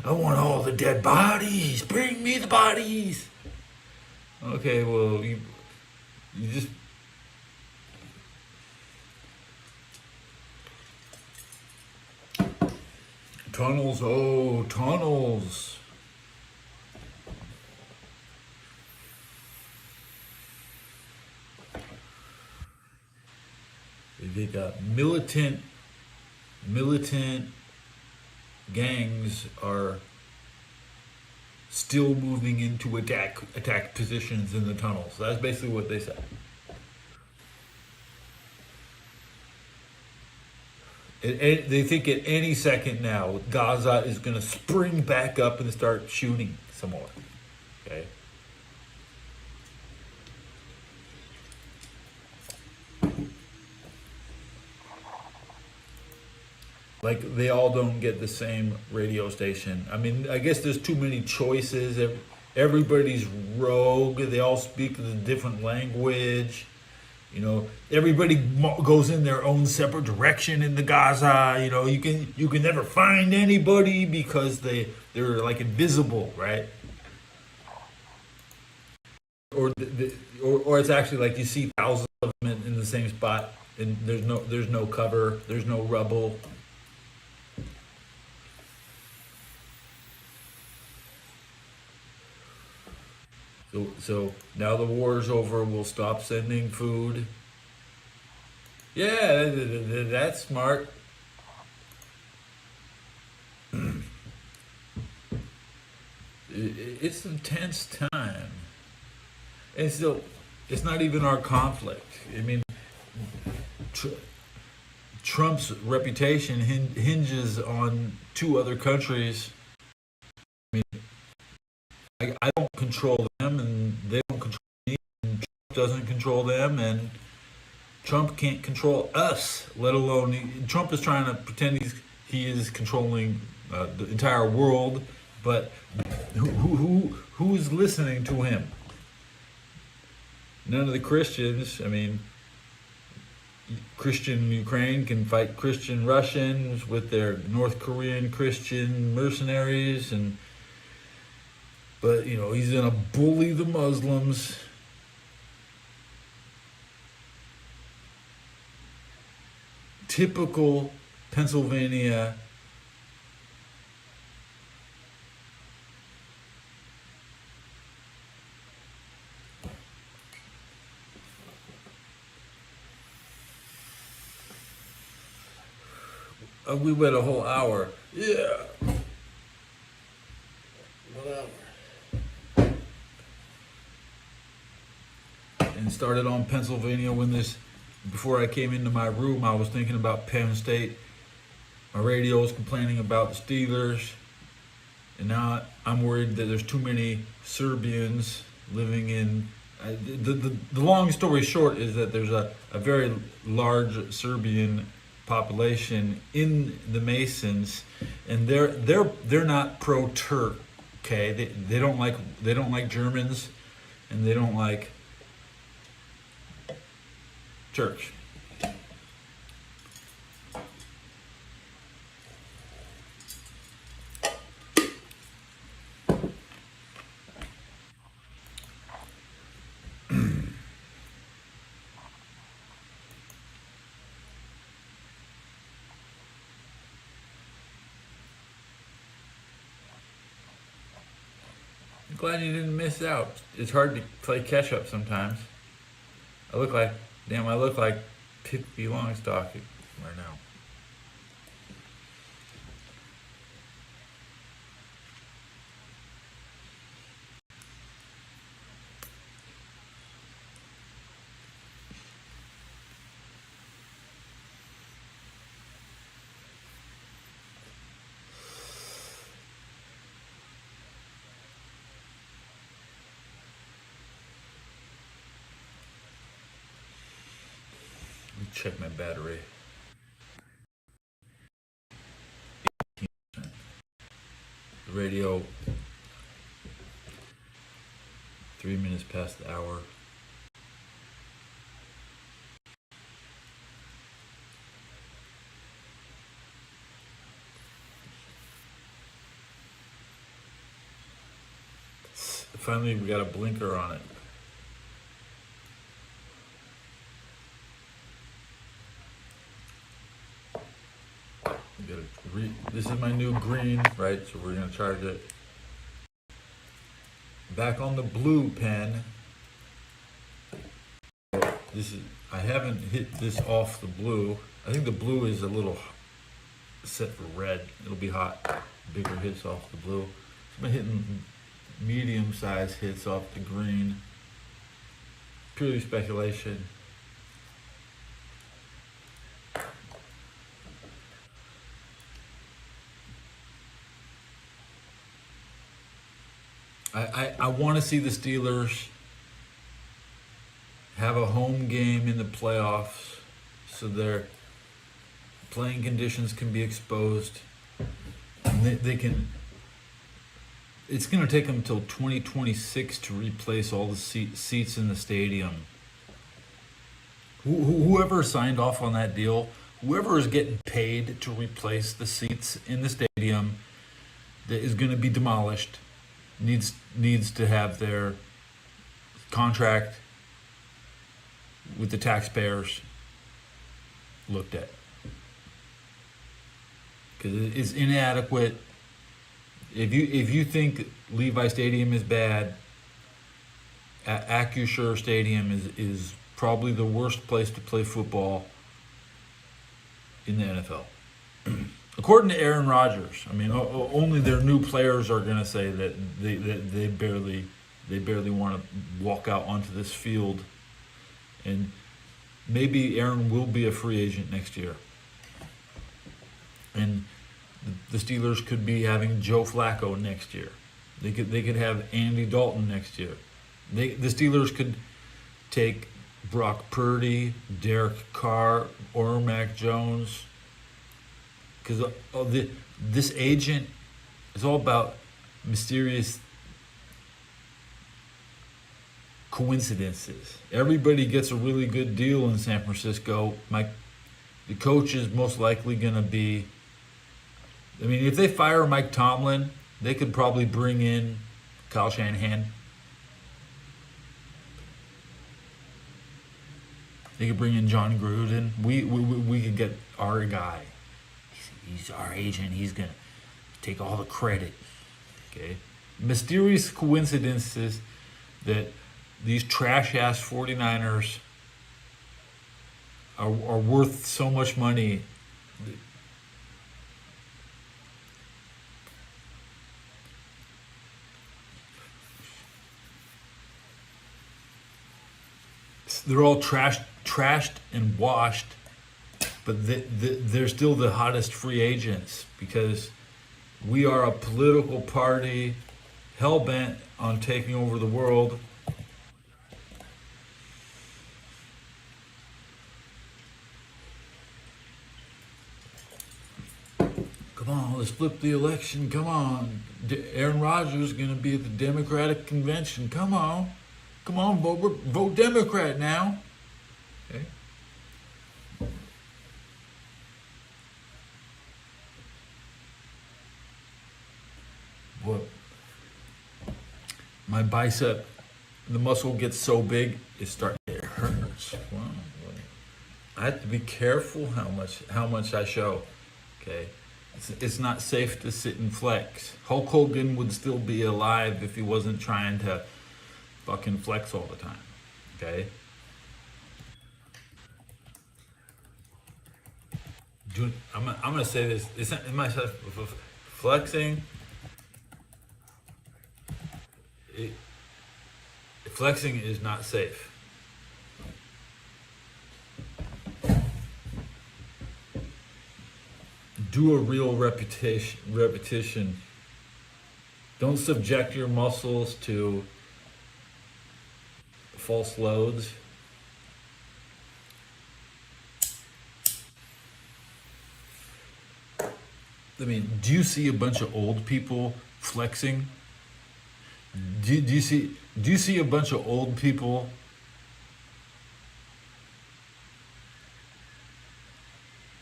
I want all the dead bodies. Bring me the bodies. Okay, well, you just... Tunnels, oh, tunnels. They got militant gangs are still moving into attack positions in the tunnels. That's basically what they said. They think at any second now, Gaza is going to spring back up and start shooting some more. Okay. Like, they all don't get the same radio station. I mean, I guess there's too many choices. Everybody's rogue. They all speak a different language. Everybody goes in their own separate direction in the Gaza. You can never find anybody because they're like invisible, right? Or it's actually like you see thousands of them in the same spot, and there's no cover, there's no rubble. So now the war's over, we'll stop sending food. Yeah, that's smart. It's an intense time. And still, it's not even our conflict. I mean, Trump's reputation hinges on 2 other countries. I mean, I don't control them, and they don't control me, and Trump doesn't control them, and Trump can't control us, let alone... Trump is trying to pretend he is controlling the entire world, but who's listening to him? None of the Christians. I mean, Christian Ukraine can fight Christian Russians with their North Korean Christian mercenaries, but he's gonna bully the Muslims. Typical Pennsylvania We went a whole hour. Yeah. 1 hour. And started on Pennsylvania when before I came into my room, I was thinking about Penn State. My radio was complaining about the Steelers. And now I'm worried that there's too many Serbians living in. The long story short is that there's a very large Serbian population in the Masons, and they're not pro-Turk. Okay, they don't like Germans, and they don't like Turks. Glad you didn't miss out. It's hard to play catch up sometimes. I look like Pippi Longstock right now. Let me check my battery. The radio, 3 minutes past the hour. Finally, we got a blinker on it. This is my new green, right? So we're gonna charge it. Back on the blue pen. I haven't hit this off the blue. I think the blue is a little set for red. It'll be hot. Bigger hits off the blue. So I'm hitting medium-sized hits off the green. Purely speculation. I want to see the Steelers have a home game in the playoffs so their playing conditions can be exposed. And they can. It's going to take them until 2026 to replace all the seats in the stadium. Whoever signed off on that deal, whoever is getting paid to replace the seats in the stadium that is going to be demolished needs to have their contract with the taxpayers looked at, because it's inadequate. If you think Levi Stadium is bad, Acrisure Stadium is probably the worst place to play football in the NFL. According to Aaron Rodgers, I mean, only their new players are going to say that they barely want to walk out onto this field, and maybe Aaron will be a free agent next year, and the Steelers could be having Joe Flacco next year. They could have Andy Dalton next year. The Steelers could take Brock Purdy, Derek Carr, or Mac Jones. Because this agent is all about mysterious coincidences. Everybody gets a really good deal in San Francisco. The coach is most likely going to be. I mean, if they fire Mike Tomlin, they could probably bring in Kyle Shanahan. They could bring in John Gruden. We could get our guy. He's our agent. He's going to take all the credit. Okay? Mysterious coincidences that these trash-ass 49ers are worth so much money. they're all trashed and washed, but they're still the hottest free agents because we are a political party hell bent on taking over the world. Come on, let's flip the election. Come on. Aaron Rodgers is going to be at the Democratic convention. Come on. Come on, vote Democrat now. Okay. What? My bicep, the muscle gets so big, it hurts. Wow. I have to be careful how much I show. Okay. It's not safe to sit and flex. Hulk Hogan would still be alive if he wasn't trying to fucking flex all the time. Okay? I'm gonna say this. It's not in myself. Flexing. Flexing is not safe. Do a real repetition. Don't subject your muscles to false loads. I mean, do you see a bunch of old people flexing? Do you see a bunch of old people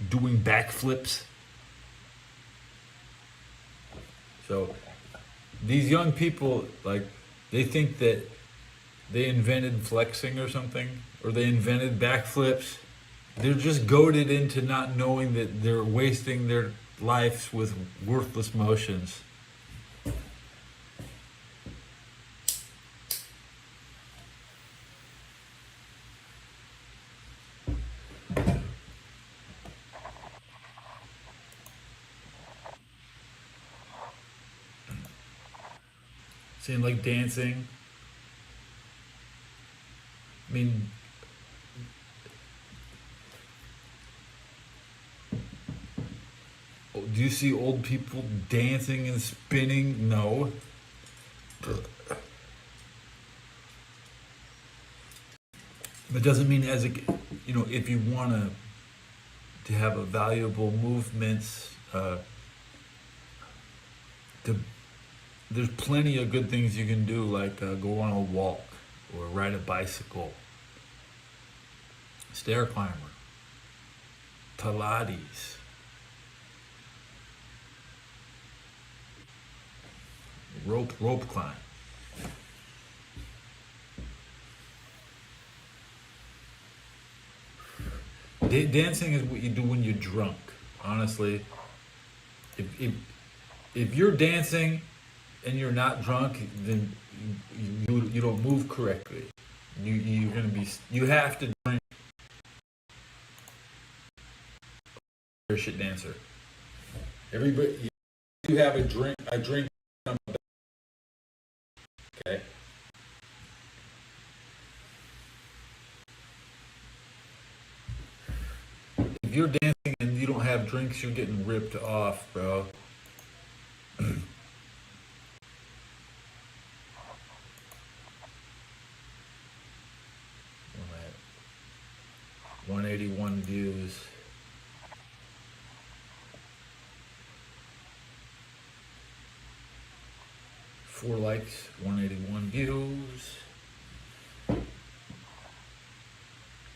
doing backflips? So these young people, like, they think that they invented flexing or something, or they invented backflips. They're just goaded into not knowing that they're wasting their lives with worthless motions. Seeing like dancing. I mean, do you see old people dancing and spinning? No. But doesn't mean if you want to have a valuable movements, there's plenty of good things you can do, like go on a walk or ride a bicycle, stair climber, Pilates, rope climb. Dancing is what you do when you're drunk. Honestly, if you're dancing and you're not drunk, then you don't move correctly. You have to drink. You're a shit dancer. Everybody, you have a drink. I drink. Okay. If you're dancing and you don't have drinks, you're getting ripped off, bro. 181 views. Four likes, 181 views.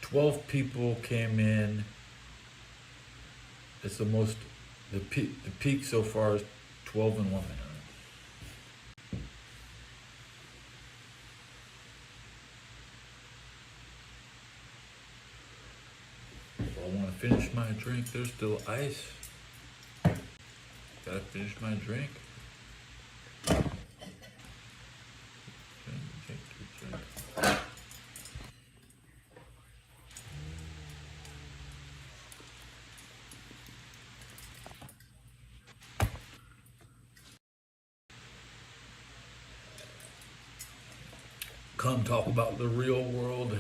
12 people came in. It's the peak so far is 12 in 1 minute. I want to finish my drink. There's still ice. Gotta finish my drink. Come talk about the real world.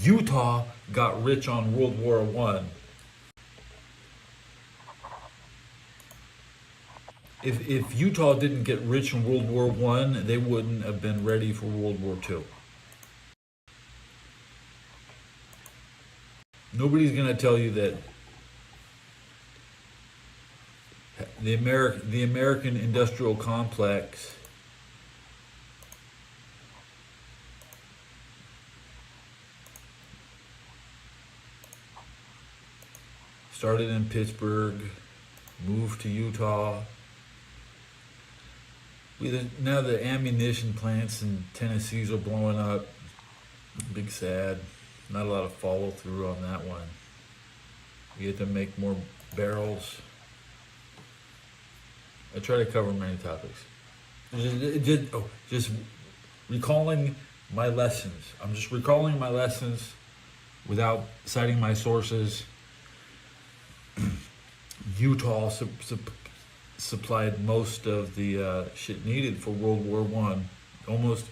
Utah got rich on World War One. If Utah didn't get rich in World War One, they wouldn't have been ready for World War Two. Nobody's gonna tell you that the American industrial complex started in Pittsburgh, moved to Utah. Now the ammunition plants in Tennessee's are blowing up. Big sad. Not a lot of follow through on that one. We have to make more barrels. I try to cover many topics. Just recalling my lessons. I'm just recalling my lessons without citing my sources. Utah supplied most of the shit needed for World War One. Almost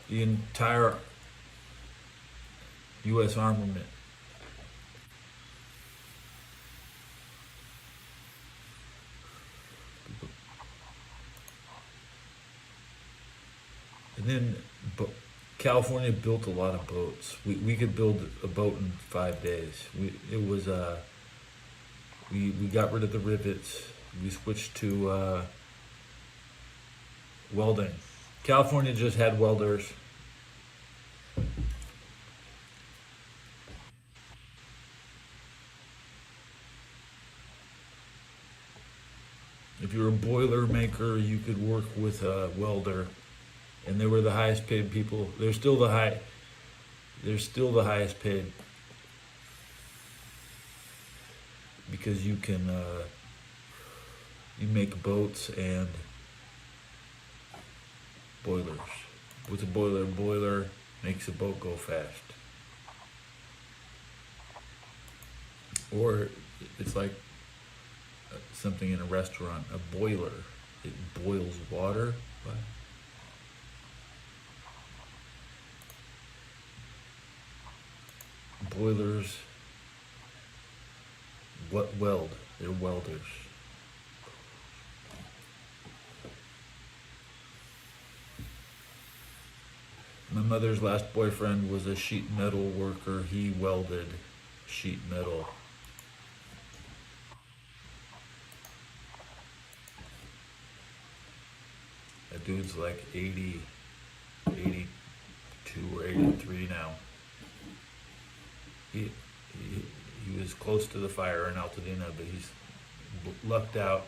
the entire U.S. armament. And then California built a lot of boats. We could build a boat in 5 days. We got rid of the rivets. We switched to welding. California just had welders. If you're a boiler maker, you could work with a welder, and they were the highest paid people. They're still the highest paid, because you can you make boats and boilers. What's a boiler? Boiler makes a boat go fast. Or it's like something in a restaurant, a boiler. It boils water. What? Boilers. What weld? They're welders. My mother's last boyfriend was a sheet metal worker. He welded sheet metal. That dude's like 80, 82 or 83 now. He was close to the fire in Altadena, but he's lucked out.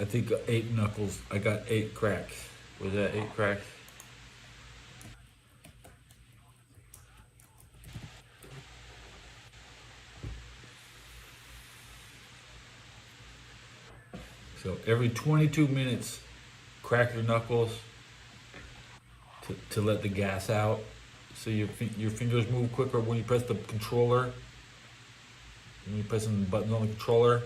I think 8 knuckles. I got 8 cracks. Was that 8 cracks? So every 22 minutes, crack your knuckles to let the gas out. So your fingers move quicker when you press the controller. When you're pressing the buttons on the controller.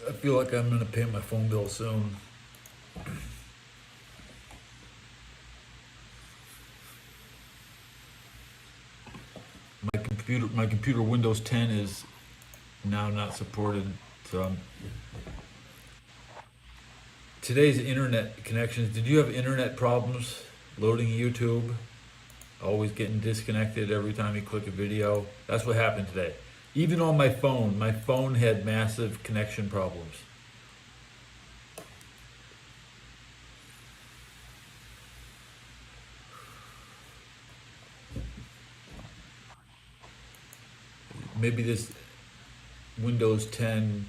I feel like I'm gonna pay my phone bill soon. My computer Windows 10 is now not supported, so today's internet connections. Did you have internet problems loading YouTube? Always getting disconnected every time you click a video. That's what happened today. Even on my phone had massive connection problems. Maybe this Windows 10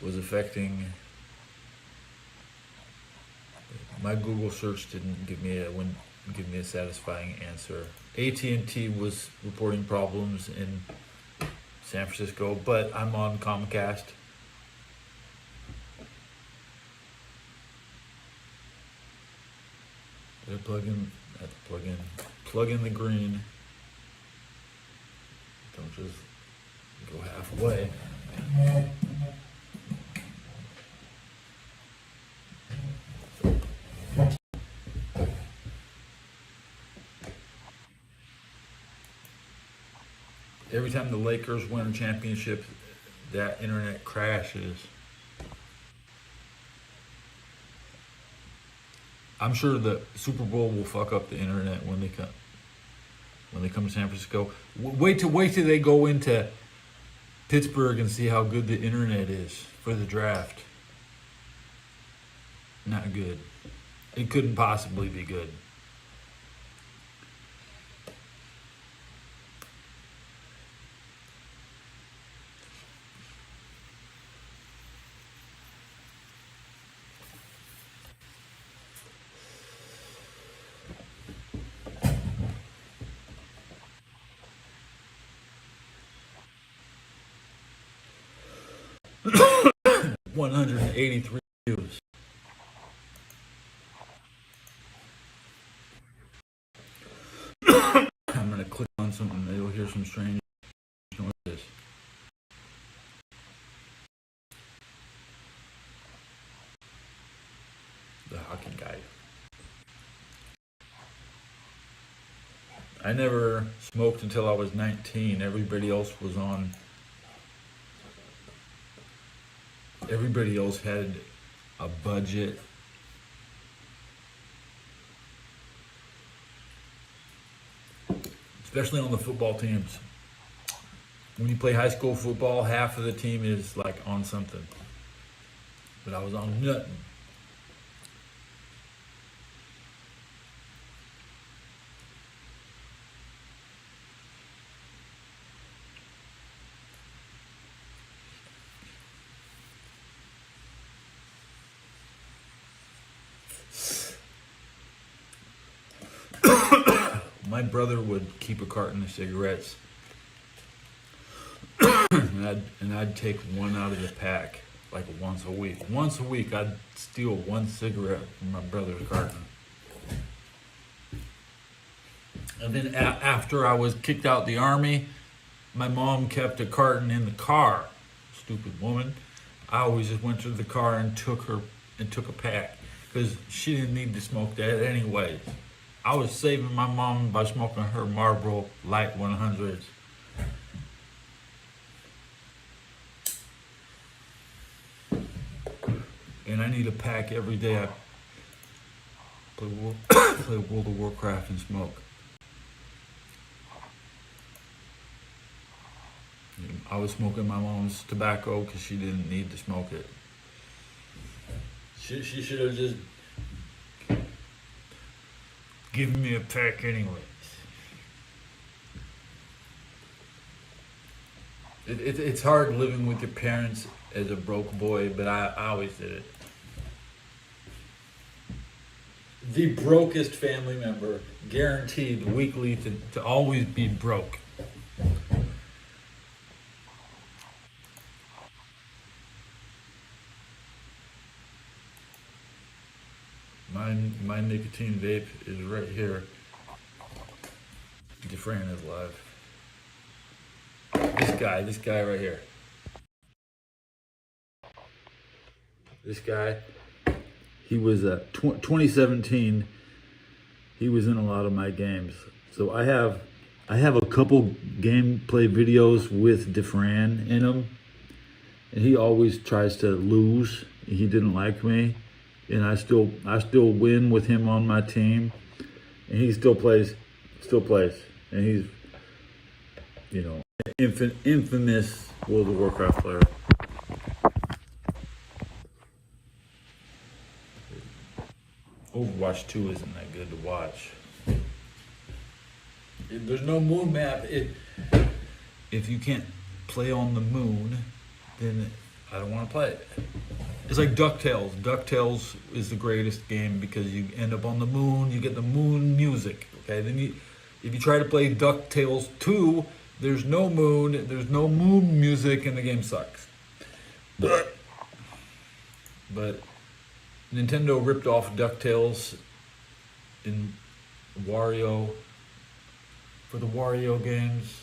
was affecting my Google search. Didn't give me a satisfying answer. AT&T was reporting problems in San Francisco, but I'm on Comcast. Did I plug in the green. Don't just go halfway. Every time the Lakers win a championship, that internet crashes. I'm sure the Super Bowl will fuck up the internet when they come to San Francisco. Wait till they go into Pittsburgh and see how good the internet is for the draft. Not good. It couldn't possibly be good. $183 views. I'm gonna click on something. You'll hear some strange noises. The hockey guy. I never smoked until I was 19. Everybody else had a budget. Especially on the football teams. When you play high school football, half of the team is like on something. But I was on nothing. My brother would keep a carton of cigarettes, and I'd take one out of the pack like once a week. Once a week, I'd steal one cigarette from my brother's carton. And then after I was kicked out the army, my mom kept a carton in the car. Stupid woman. I always just went to the car and took a pack because she didn't need to smoke that anyway. I was saving my mom by smoking her Marlboro Light 100s. And I need a pack every day. I play World of Warcraft and smoke. I was smoking my mom's tobacco because she didn't need to smoke it. She should have just given me a pack anyways. It's hard living with your parents as a broke boy, but I always did it. The brokest family member, guaranteed weekly to always be broke. My nicotine vape is right here. Defran is live. This guy right here. This guy, he was 2017. He was in a lot of my games. So I have a couple gameplay videos with Defran in them, and he always tries to lose. He didn't like me. And I still win with him on my team, and he still plays, and he's, infamous World of Warcraft player. Overwatch 2 isn't that good to watch. There's no moon map. If you can't play on the moon, then I don't want to play it. It's like DuckTales. DuckTales is the greatest game because you end up on the moon, you get the moon music. Okay, then if you try to play DuckTales 2, there's no moon music, and the game sucks. But Nintendo ripped off DuckTales in Wario for the Wario games.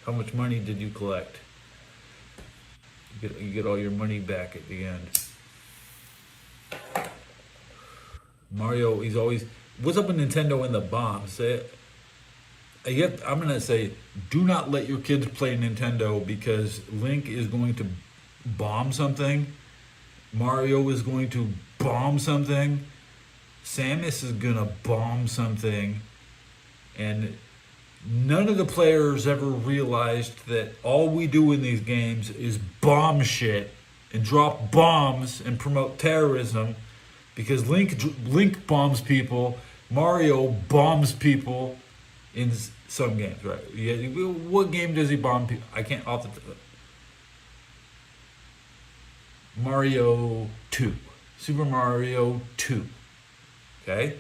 How much money did you collect? You get all your money back at the end. Mario, he's always... What's up with Nintendo and the bombs? I'm going to say, do not let your kids play Nintendo because Link is going to bomb something. Mario is going to bomb something. Samus is going to bomb something. And none of the players ever realized that all we do in these games is bomb shit and drop bombs and promote terrorism because Link bombs people, Mario bombs people in some games, right? Yeah, what game does he bomb people? I can't off the Mario 2. Super Mario 2. Okay?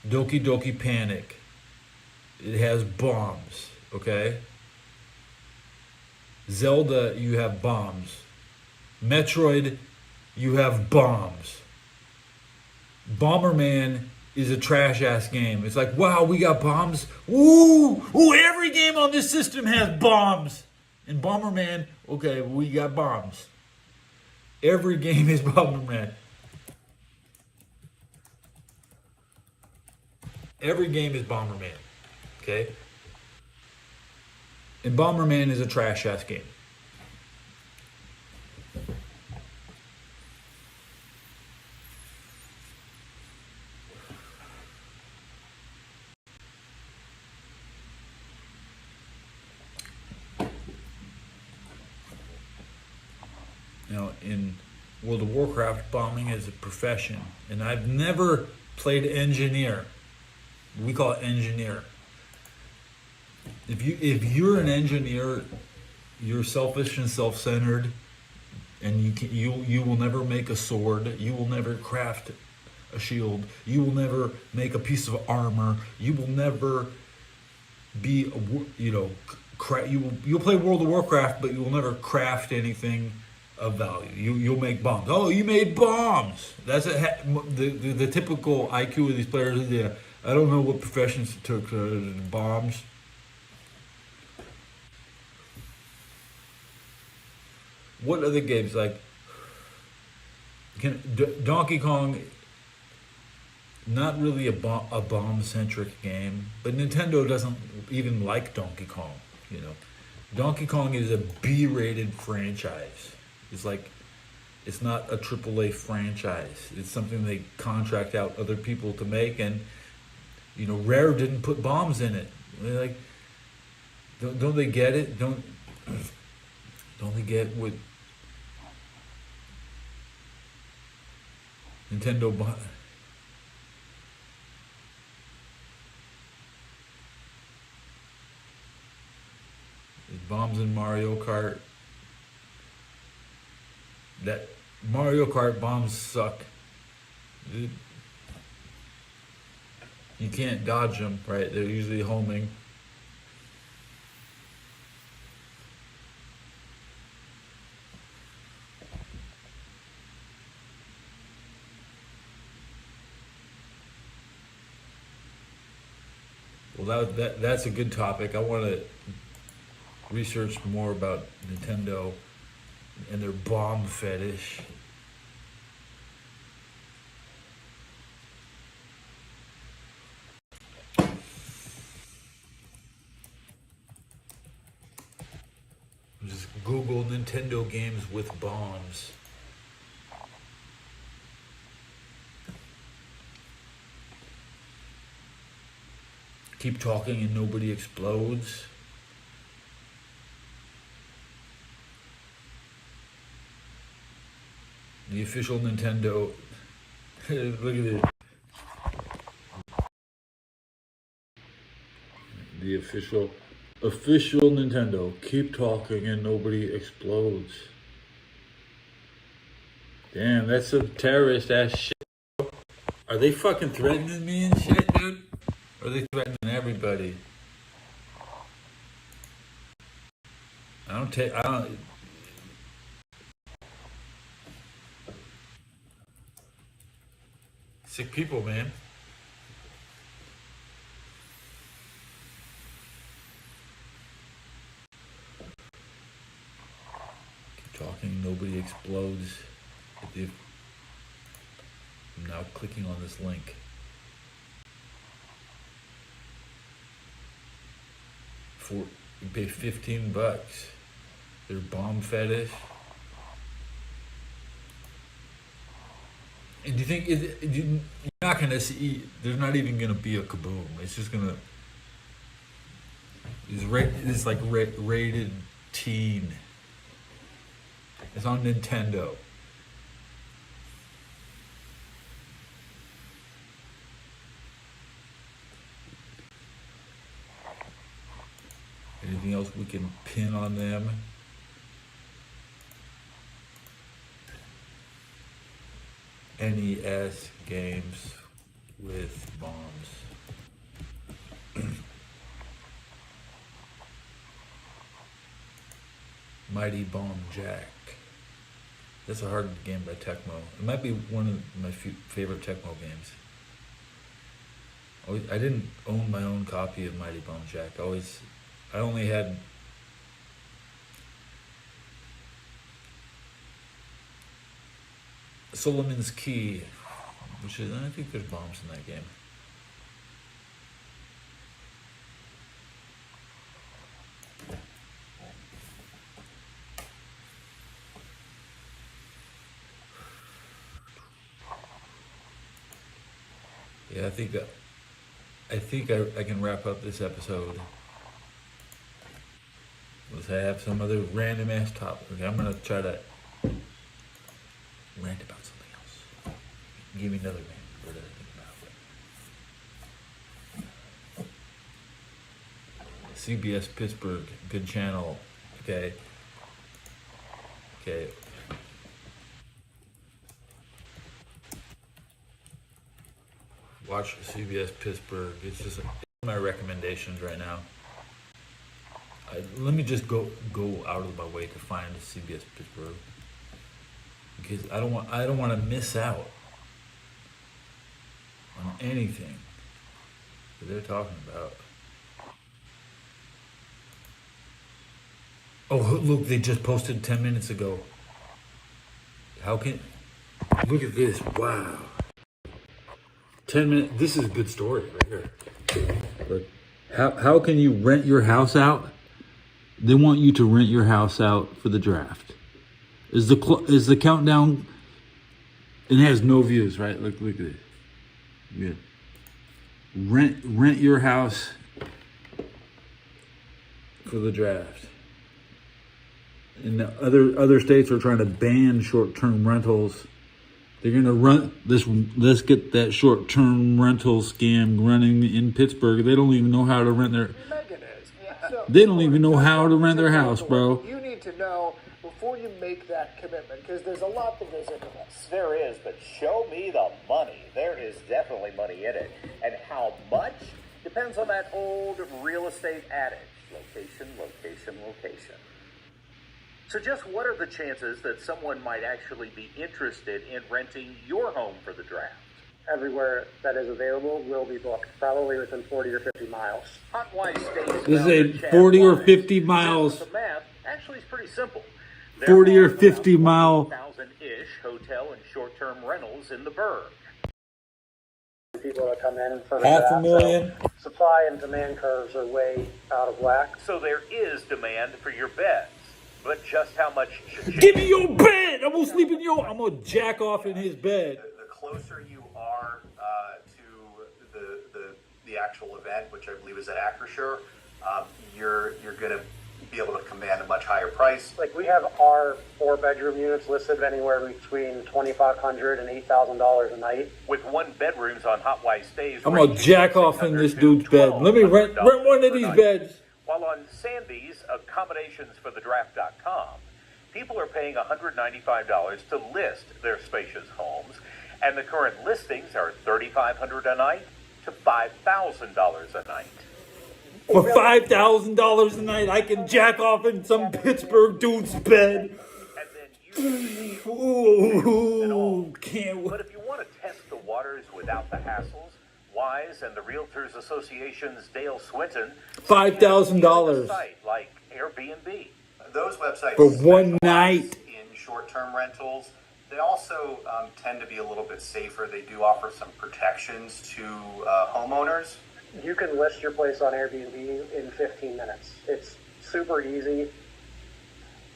Doki Doki Panic. It has bombs, okay? Zelda, you have bombs. Metroid, you have bombs. Bomberman is a trash ass game. It's like, wow, we got bombs. Ooh, every game on this system has bombs. And Bomberman, okay, we got bombs. Every game is Bomberman. Every game is Bomberman, okay? And Bomberman is a trash ass game. Now, in World of Warcraft, bombing is a profession, and I've never played engineer. We call it engineer. If you're an engineer, you're selfish and self-centered, and you will never make a sword. You will never craft a shield. You will never make a piece of armor. You will never be you'll play World of Warcraft, but you will never craft anything of value. You'll make bombs. Oh, you made bombs. That's the typical IQ of these players. Yeah, I don't know what professions it took bombs. What other games like Donkey Kong? Not really a bomb-centric game, but Nintendo doesn't even like Donkey Kong. You know, Donkey Kong is a B-rated franchise. It's not a AAA franchise. It's something they contract out other people to make, and Rare didn't put bombs in it. They're like, don't they get it? Don't they get what Nintendo bought? There's bombs in Mario Kart. That Mario Kart bombs suck. You can't dodge them, right? They're usually homing. Well, that's a good topic. I want to research more about Nintendo and their bomb fetish. Just Google Nintendo games with bombs. keep talking and nobody explodes. The official Nintendo. Look at this. The official Nintendo. Keep talking and nobody explodes. Damn, that's some terrorist ass shit. Are they fucking threatening me and shit, dude? Or are they threatening everybody? I don't. Sick people, man. Keep talking, nobody explodes. I'm now clicking on this link. You pay $15. Their bomb fetish. And do you think you're not gonna see? There's not even gonna be a kaboom. It's just gonna. It's like rated teen. It's on Nintendo. Anything else we can pin on them? NES games with bombs. Mighty Bomb Jack. That's a hard game by Tecmo. It might be one of my favorite Tecmo games. I didn't own my own copy of Mighty Bomb Jack. I only had Solomon's Key, which is, I think there's bombs in that game. Yeah, I think I can wrap up this episode. Let's have some other random ass topic. Okay, I'm gonna try to rant about something else. Give me another rant. What did I think about? CBS Pittsburgh, good channel. Okay. Watch CBS Pittsburgh. It's just my recommendations right now. Let me just go out of my way to find CBS Pittsburgh, because I don't want to miss out on anything that they're talking about. Oh, look, they just posted 10 minutes ago. Look at this, wow. 10 minutes, this is a good story right here. Look, how can you rent your house out? They want you to rent your house out for the draft. Is the countdown? It has no views, right? Look at this. Good. Rent your house for the draft. And the other states are trying to ban short-term rentals. They're gonna run this. Let's get that short-term rental scam running in Pittsburgh. They don't even know how to rent their. They don't even know how to rent their house, bro. You need to know before you make that commitment, because there's a lot that goes into this. There is, but show me the money. There is definitely money in it. And how much depends on that old real estate adage. Location, location, location. So just what are the chances that someone might actually be interested in renting your home for the draft? Everywhere that is available will be booked, probably within 40 or 50 miles. Hotwise stays. This is 40 or 50 miles. The math actually is pretty simple. 40 or 50 mile. 1,000-ish hotel and short-term rentals in the burg. People that come in for the Half a draft, million. so supply and demand curves are way out of whack. So there is demand for your beds. But just how much should you... Give me your bed. I'm gonna sleep in your. I'm gonna jack off in his bed. The closer you are to the the actual event, which I believe is at Acrisure, you're going to be able to command a much higher price. Like, we have our 4-bedroom units listed anywhere between $2,500 and $8,000 a night. With 1-bedrooms on Hotwise Stays. I'm gonna jack off in this dude's bed. Let me rent one of these beds. While on Sandy's accommodations-for-the-draft.com, people are paying $195 to list their spacious homes, and the current listings are $3,500 a night to $5,000 a night. For $5,000 a night, I can jack off in some Pittsburgh dude's bed. And then you Ooh, can't But wait. if you want to test the waters without the hassles, Wise and the Realtors Association's Dale Swinton $5,000 site like Airbnb. Those websites for one specialize night. in short-term rentals. They also tend to be a little bit safer. They do offer some protections to homeowners. You can list your place on Airbnb in 15 minutes. It's super easy.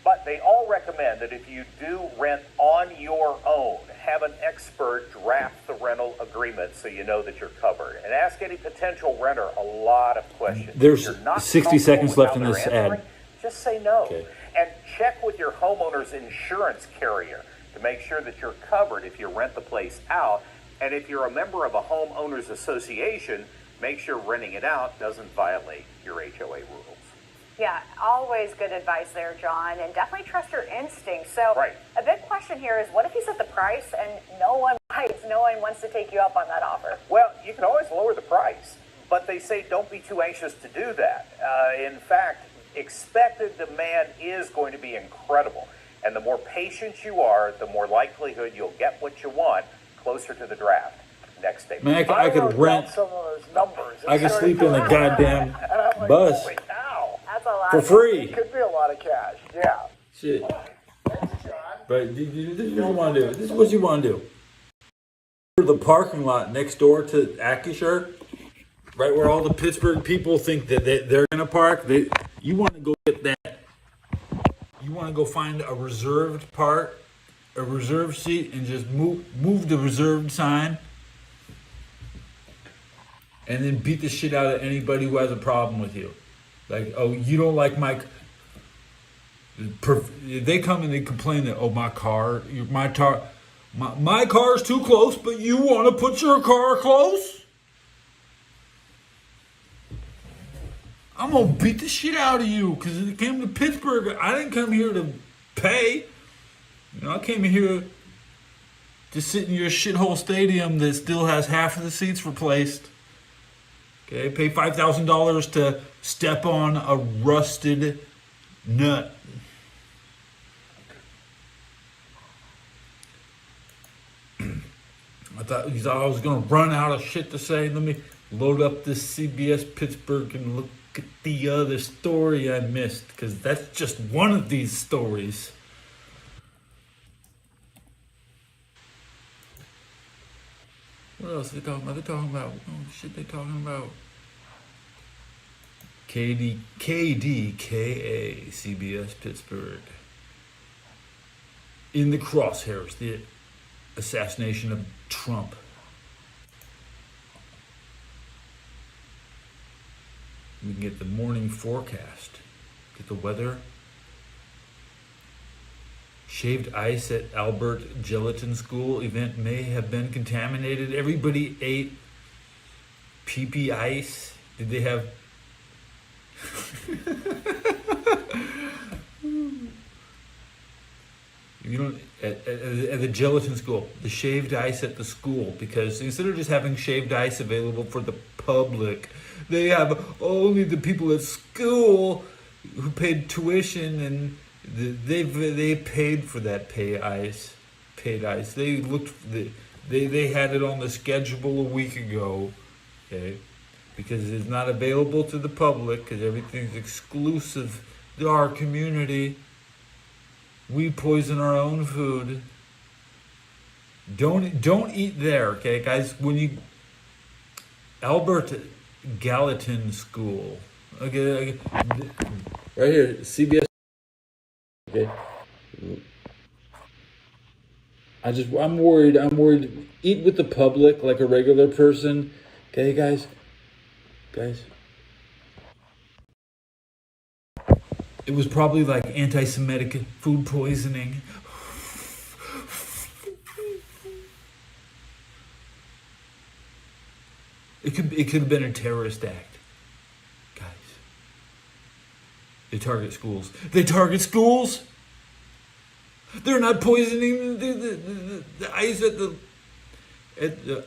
But they all recommend that if you do rent on your own, have an expert draft the rental agreement so you know that you're covered. And ask any potential renter a lot of questions. There's If you're not 60 seconds comfortable left in with this how they're ad. answering, just say no. Okay. And check with your homeowner's insurance carrier to make sure that you're covered if you rent the place out. And if you're a member of a homeowners association, make sure renting it out doesn't violate your HOA rules. Yeah, always good advice there, John, and definitely trust your instincts. So Right. a big question here is, what if you set the price and no one bites, no one wants to take you up on that offer? Well, you can always lower the price, but they say don't be too anxious to do that. In fact, expected demand is going to be incredible, and the more patient you are, the more likelihood you'll get what you want closer to the draft. Next statement. Man, I could rent. Some of those numbers. I could sleep in a goddamn And I'm like, bus holy cow. That's a lot. for free. It could be a lot of cash. Yeah. Shit. Thanks, John. But this is what you want to do. This is what you want to do. The parking lot next door to Acrisure, right where all the Pittsburgh people think that they're going to park. You want to go get that. You want to go find a reserved part, a reserved seat, and just move the reserved sign, and then beat the shit out of anybody who has a problem with you. Like, oh, you don't like my. They come and they complain that, oh, my car's too close, but you want to put your car close? I'm gonna beat the shit out of you because it came to Pittsburgh. I didn't come here to pay. I came here to sit in your shithole stadium that still has half of the seats replaced. Okay, pay $5,000 to step on a rusted nut. I thought I was going to run out of shit to say. Let me load up this CBS Pittsburgh and look at the other story I missed, because that's just one of these stories. What else are they talking about? They're talking about, oh shit, they're talking about KDKA, CBS Pittsburgh. In the crosshairs, the assassination of Trump. We can get the morning forecast, get the weather. Shaved ice at Albert Gelatin School event may have been contaminated. Everybody ate pee-pee ice. Did they have... at the gelatin school, the shaved ice at the school, because instead of just having shaved ice available for the public, they have only the people at school who paid tuition, and they paid for that paid ice. They had it on the schedule a week ago, okay, because it's not available to the public because everything's exclusive to our community. We poison our own food. Don't eat there, okay, guys. When you Albert Gallatin School, okay, right here, CBS. Okay, I'm worried. Eat with the public like a regular person, okay, guys. guys. It was probably like anti-Semitic food poisoning. It could have been a terrorist act, guys. They target schools. They target schools. They're not poisoning the ice at the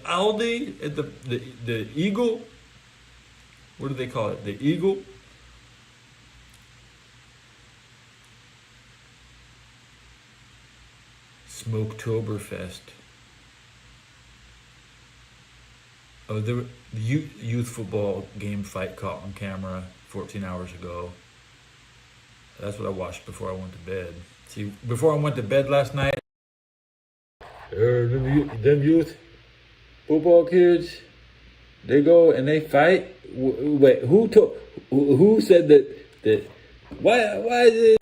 Aldi, at the Eagle. What do they call it? The Eagle. Smoketoberfest. Oh, the youth football game fight caught on camera 14 hours ago. That's what I watched before I went to bed. See, before I went to bed last night, them youth football kids, they go and they fight. Wait, who said that? Why is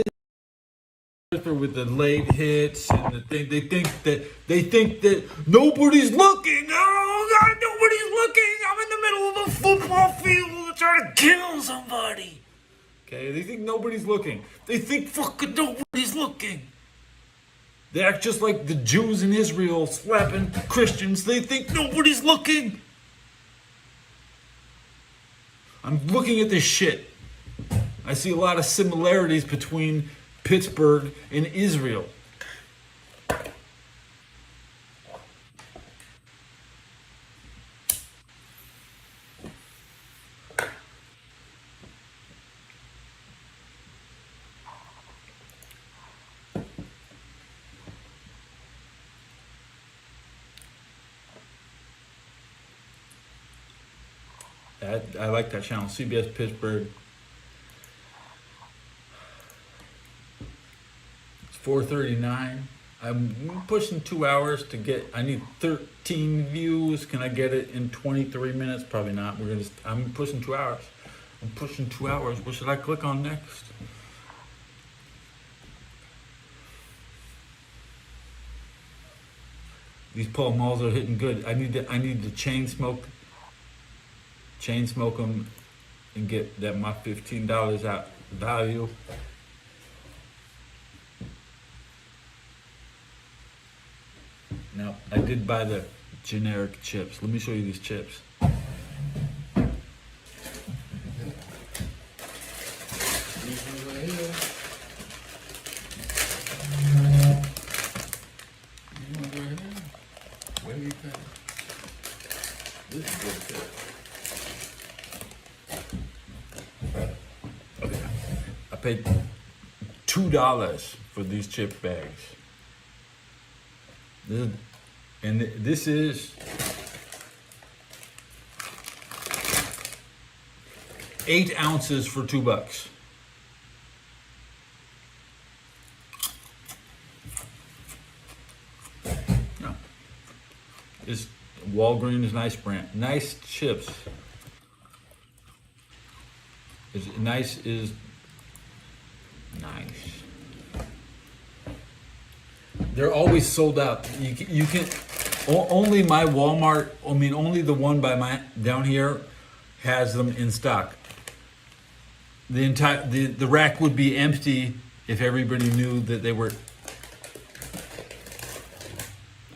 it with the late hits and the thing? They think that nobody's looking. Oh God, nobody's looking. I'm in the middle of a football field trying to kill somebody. Okay, they think nobody's looking. They think fucking nobody's looking. They act just like the Jews in Israel slapping Christians. They think nobody's looking. I'm looking at this shit. I see a lot of similarities between Pittsburgh and Israel. I like that channel, CBS Pittsburgh. It's 4:39. I'm pushing 2 hours to get. I need 13 views. Can I get it in 23 minutes? Probably not. I'm pushing 2 hours. I'm pushing 2 hours. What should I click on next? These Pall Malls are hitting good. I need to chain smoke them and get that my $15 out value. Now, I did buy the generic chips. Let me show you these chips. Where you got? This is good chip. Okay. I paid $2 for these chip bags. This is 8 ounces for $2. No. It's Walgreens nice brand. Nice chips. Nice is nice. They're always sold out. You can only my Walmart. I mean, only the one by my down here has them in stock. The rack would be empty if everybody knew that they were.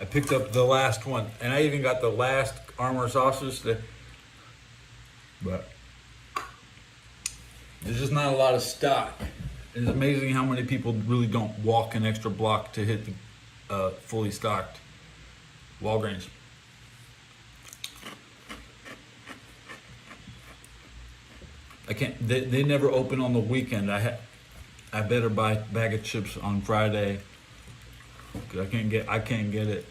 I picked up the last one, and I even got the last Armor sausage. But there's just not a lot of stock. It's amazing how many people really don't walk an extra block to hit the fully stocked Walgreens. I can't. They never open on the weekend. I better buy a bag of chips on Friday because I can't get it.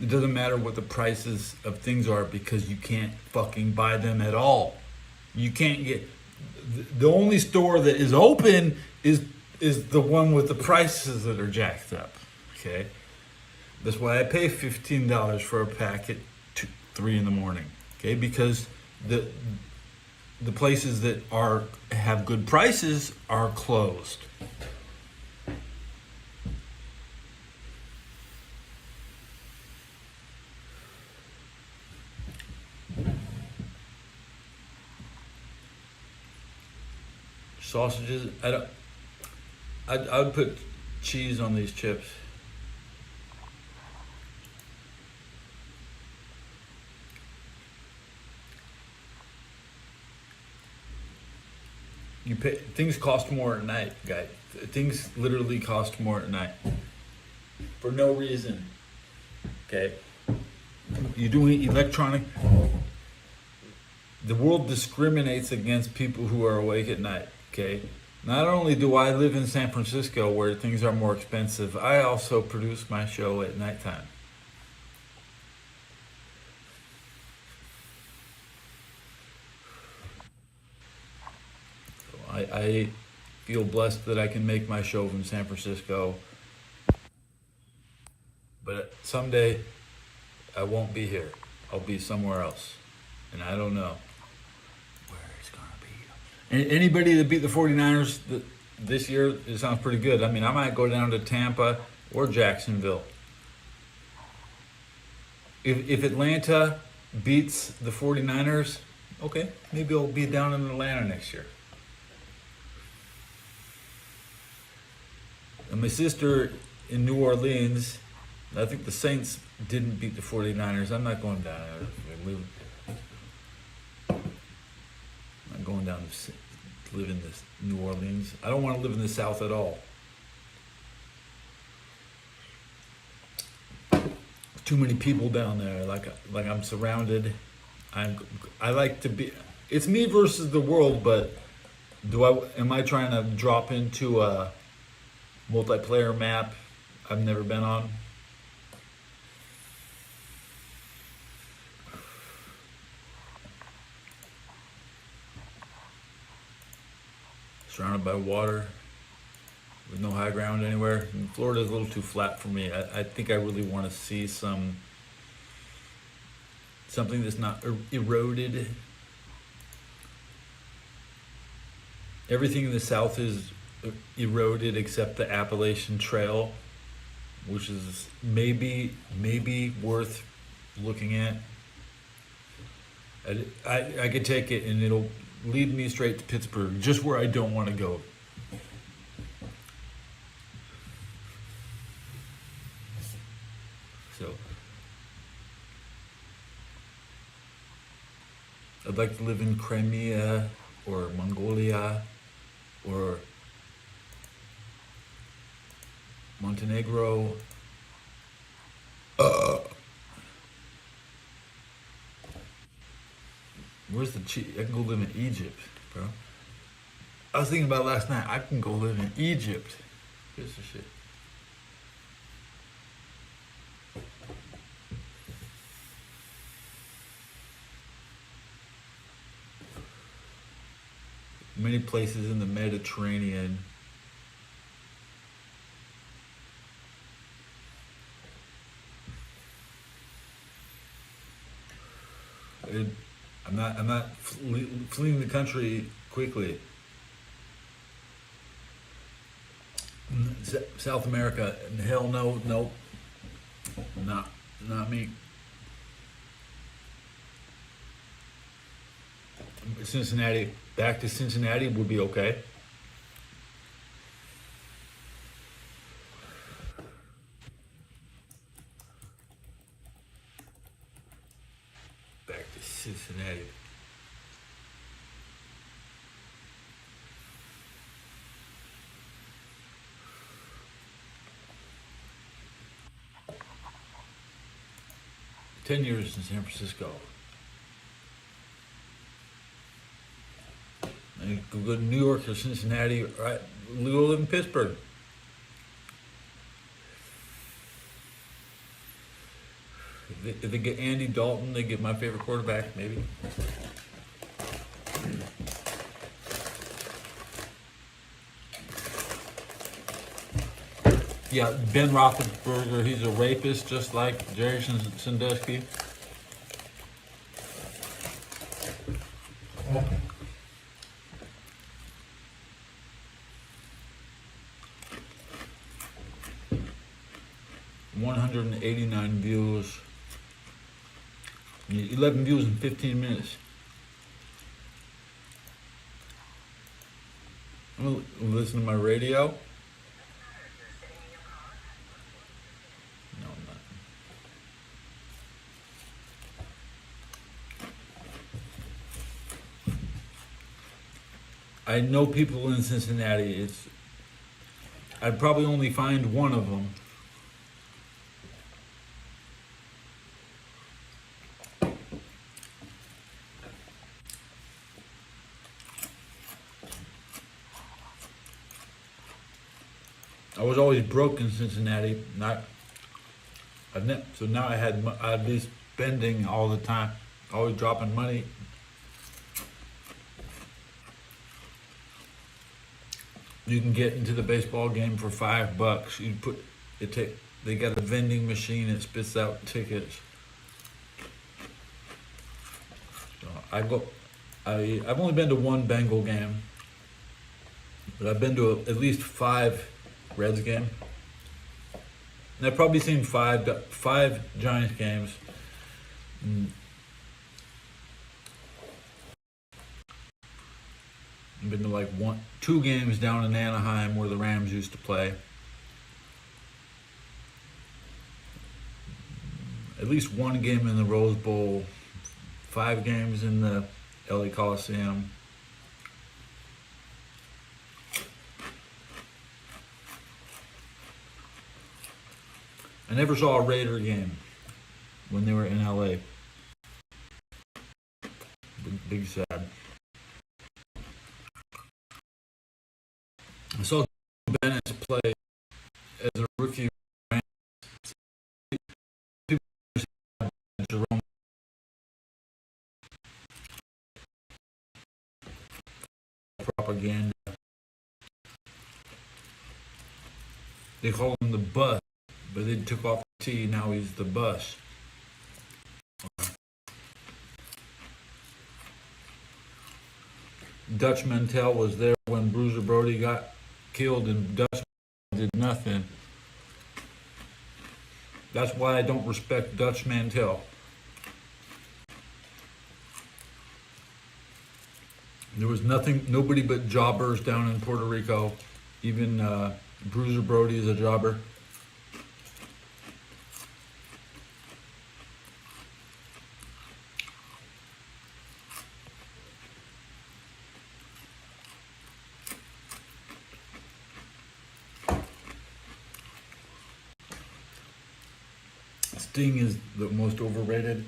It doesn't matter what the prices of things are because you can't fucking buy them at all. You can't get. The only store that is open is the one with the prices that are jacked up. Okay, that's why I pay $15 for a pack at 3 in the morning. Okay, because the places that have good prices are closed. Sausages. I don't. I'd put cheese on these chips. You pay, things cost more at night, guys. Things literally cost more at night for no reason. Okay, you're doing electronic. The world discriminates against people who are awake at night. Okay, not only do I live in San Francisco where things are more expensive, I also produce my show at nighttime. I feel blessed that I can make my show from San Francisco, but someday I won't be here. I'll be somewhere else, and I don't know where it's gonna be. Anybody that beat the 49ers this year, it sounds pretty good. I mean, I might go down to Tampa or Jacksonville. If Atlanta beats the 49ers, okay, maybe I'll be down in Atlanta next year. And my sister in New Orleans, I think the Saints didn't beat the 49ers. I'm not going down there. I'm not going down to live in this New Orleans. I don't want to live in the South at all. Too many people down there. Like I'm surrounded. I like to be. It's me versus the world. But am I trying to drop into a multiplayer map I've never been on? Surrounded by water with no high ground anywhere. And Florida's a little too flat for me. I think I really want to see something that's not eroded. Everything in the South is eroded except the Appalachian Trail, which is maybe worth looking at. I could take it and it'll lead me straight to Pittsburgh, just where I don't want to go. So I'd like to live in Crimea or Mongolia or Montenegro. Where's the cheap? I can go live in Egypt, bro. I was thinking about last night. I can go live in Egypt. Here's the shit. Many places in the Mediterranean. I'm not fleeing the country quickly. South America, hell no, not me. Cincinnati, back to Cincinnati would be okay. Back to Cincinnati. Ten years in San Francisco. You could go to New York or Cincinnati, right? Go live in Pittsburgh. If they get Andy Dalton, they get my favorite quarterback, maybe. Yeah, Ben Roethlisberger, he's a rapist, just like Jerry Sandusky. $189 views. 11 views in 15 minutes. I'm gonna listen to my radio. No, I'm not. I know people in Cincinnati. I'd probably only find one of them. I was always broke in Cincinnati. So now I'd be spending all the time, always dropping money. You can get into the baseball game for $5. They got a vending machine that spits out tickets. So I've only been to one Bengal game, but I've been to at least 5 Reds game. And I've probably seen five Giants games. I've been to like 2 games down in Anaheim where the Rams used to play. At least 1 game in the Rose Bowl, 5 games in the LA Coliseum. I never saw a Raider game when they were in LA. Big sad. I saw Bennett play as a rookie. Jerome propaganda. They call him the bus, but they took off the T. Now he's the bus. Dutch Mantell was there when Bruiser Brody got killed, and Dutch did nothing. That's why I don't respect Dutch Mantell. There was nobody but jobbers down in Puerto Rico. Even Bruiser Brody is a jobber. Sting is the most overrated.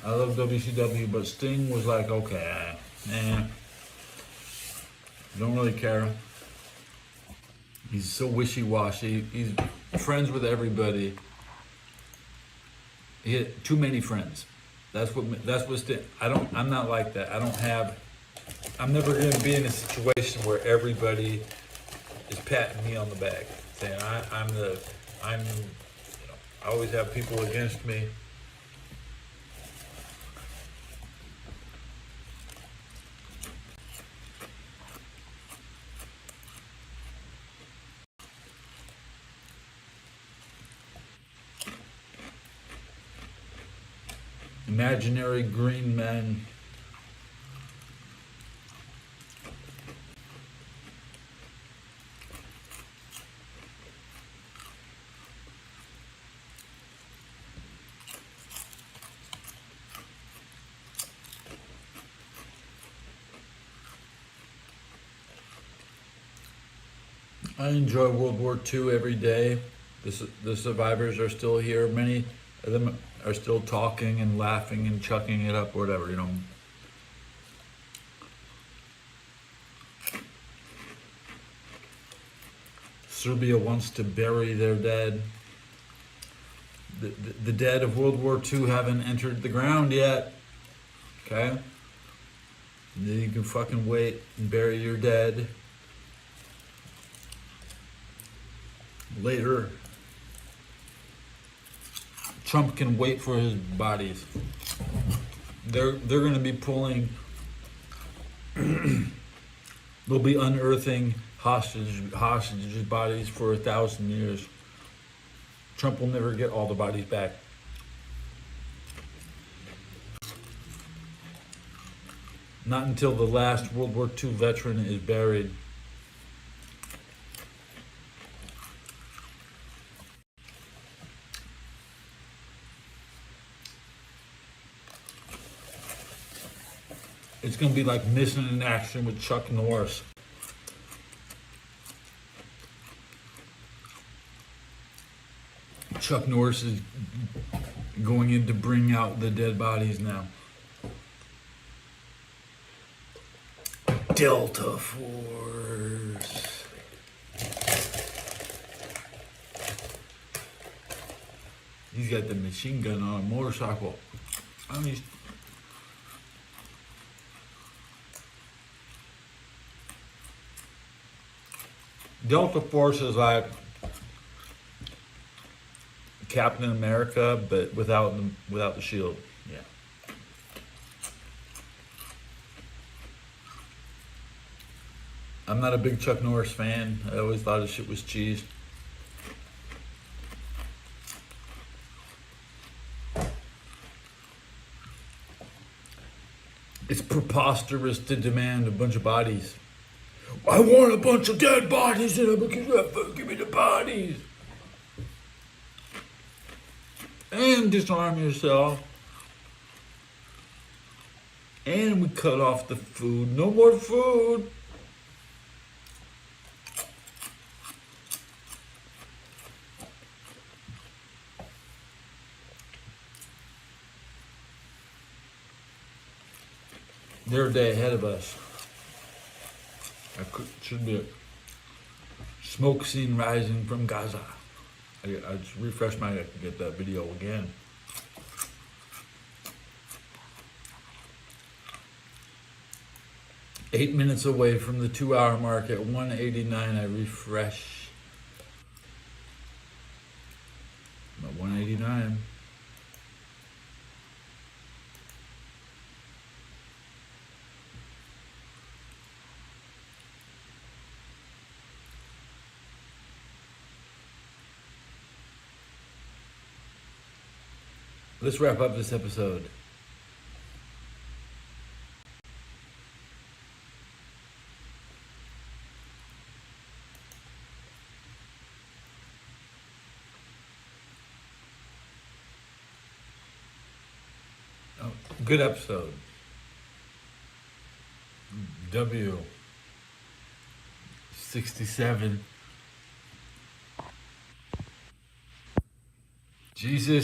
I love WCW, but Sting was like, okay, don't really care. He's so wishy-washy. He's friends with everybody. He had too many friends. That's what Sting. I'm not like that. I'm never going to be in a situation where everybody is patting me on the back, saying I always have people against me. Imaginary green men. I enjoy World War II every day. The survivors are still here. Many of them are still talking and laughing and chucking it up, or whatever, Serbia wants to bury their dead. The dead of World War II haven't entered the ground yet. Okay? Then you can fucking wait and bury your dead later. Trump can wait for his bodies. They're going to be pulling. They'll be unearthing hostage bodies for 1,000 years. Trump will never get all the bodies back. Not until the last World War II veteran is buried. It's going to be like Missing in Action with Chuck Norris. Chuck Norris is going in to bring out the dead bodies now. Delta Force. He's got the machine gun on a motorcycle. I mean, Delta Force is like Captain America, but without the shield. Yeah. I'm not a big Chuck Norris fan. I always thought his shit was cheese. It's preposterous to demand a bunch of bodies. I want a bunch of dead bodies and give me the bodies. And disarm yourself. And we cut off the food. No more food. They're a day ahead of us. Should be a smoke scene rising from Gaza. I just refreshed my to get that video again. Eight minutes away from the 2-hour mark at 189. I refresh. I'm at 189. Let's wrap up this episode. Oh, good episode. W67. Jesus.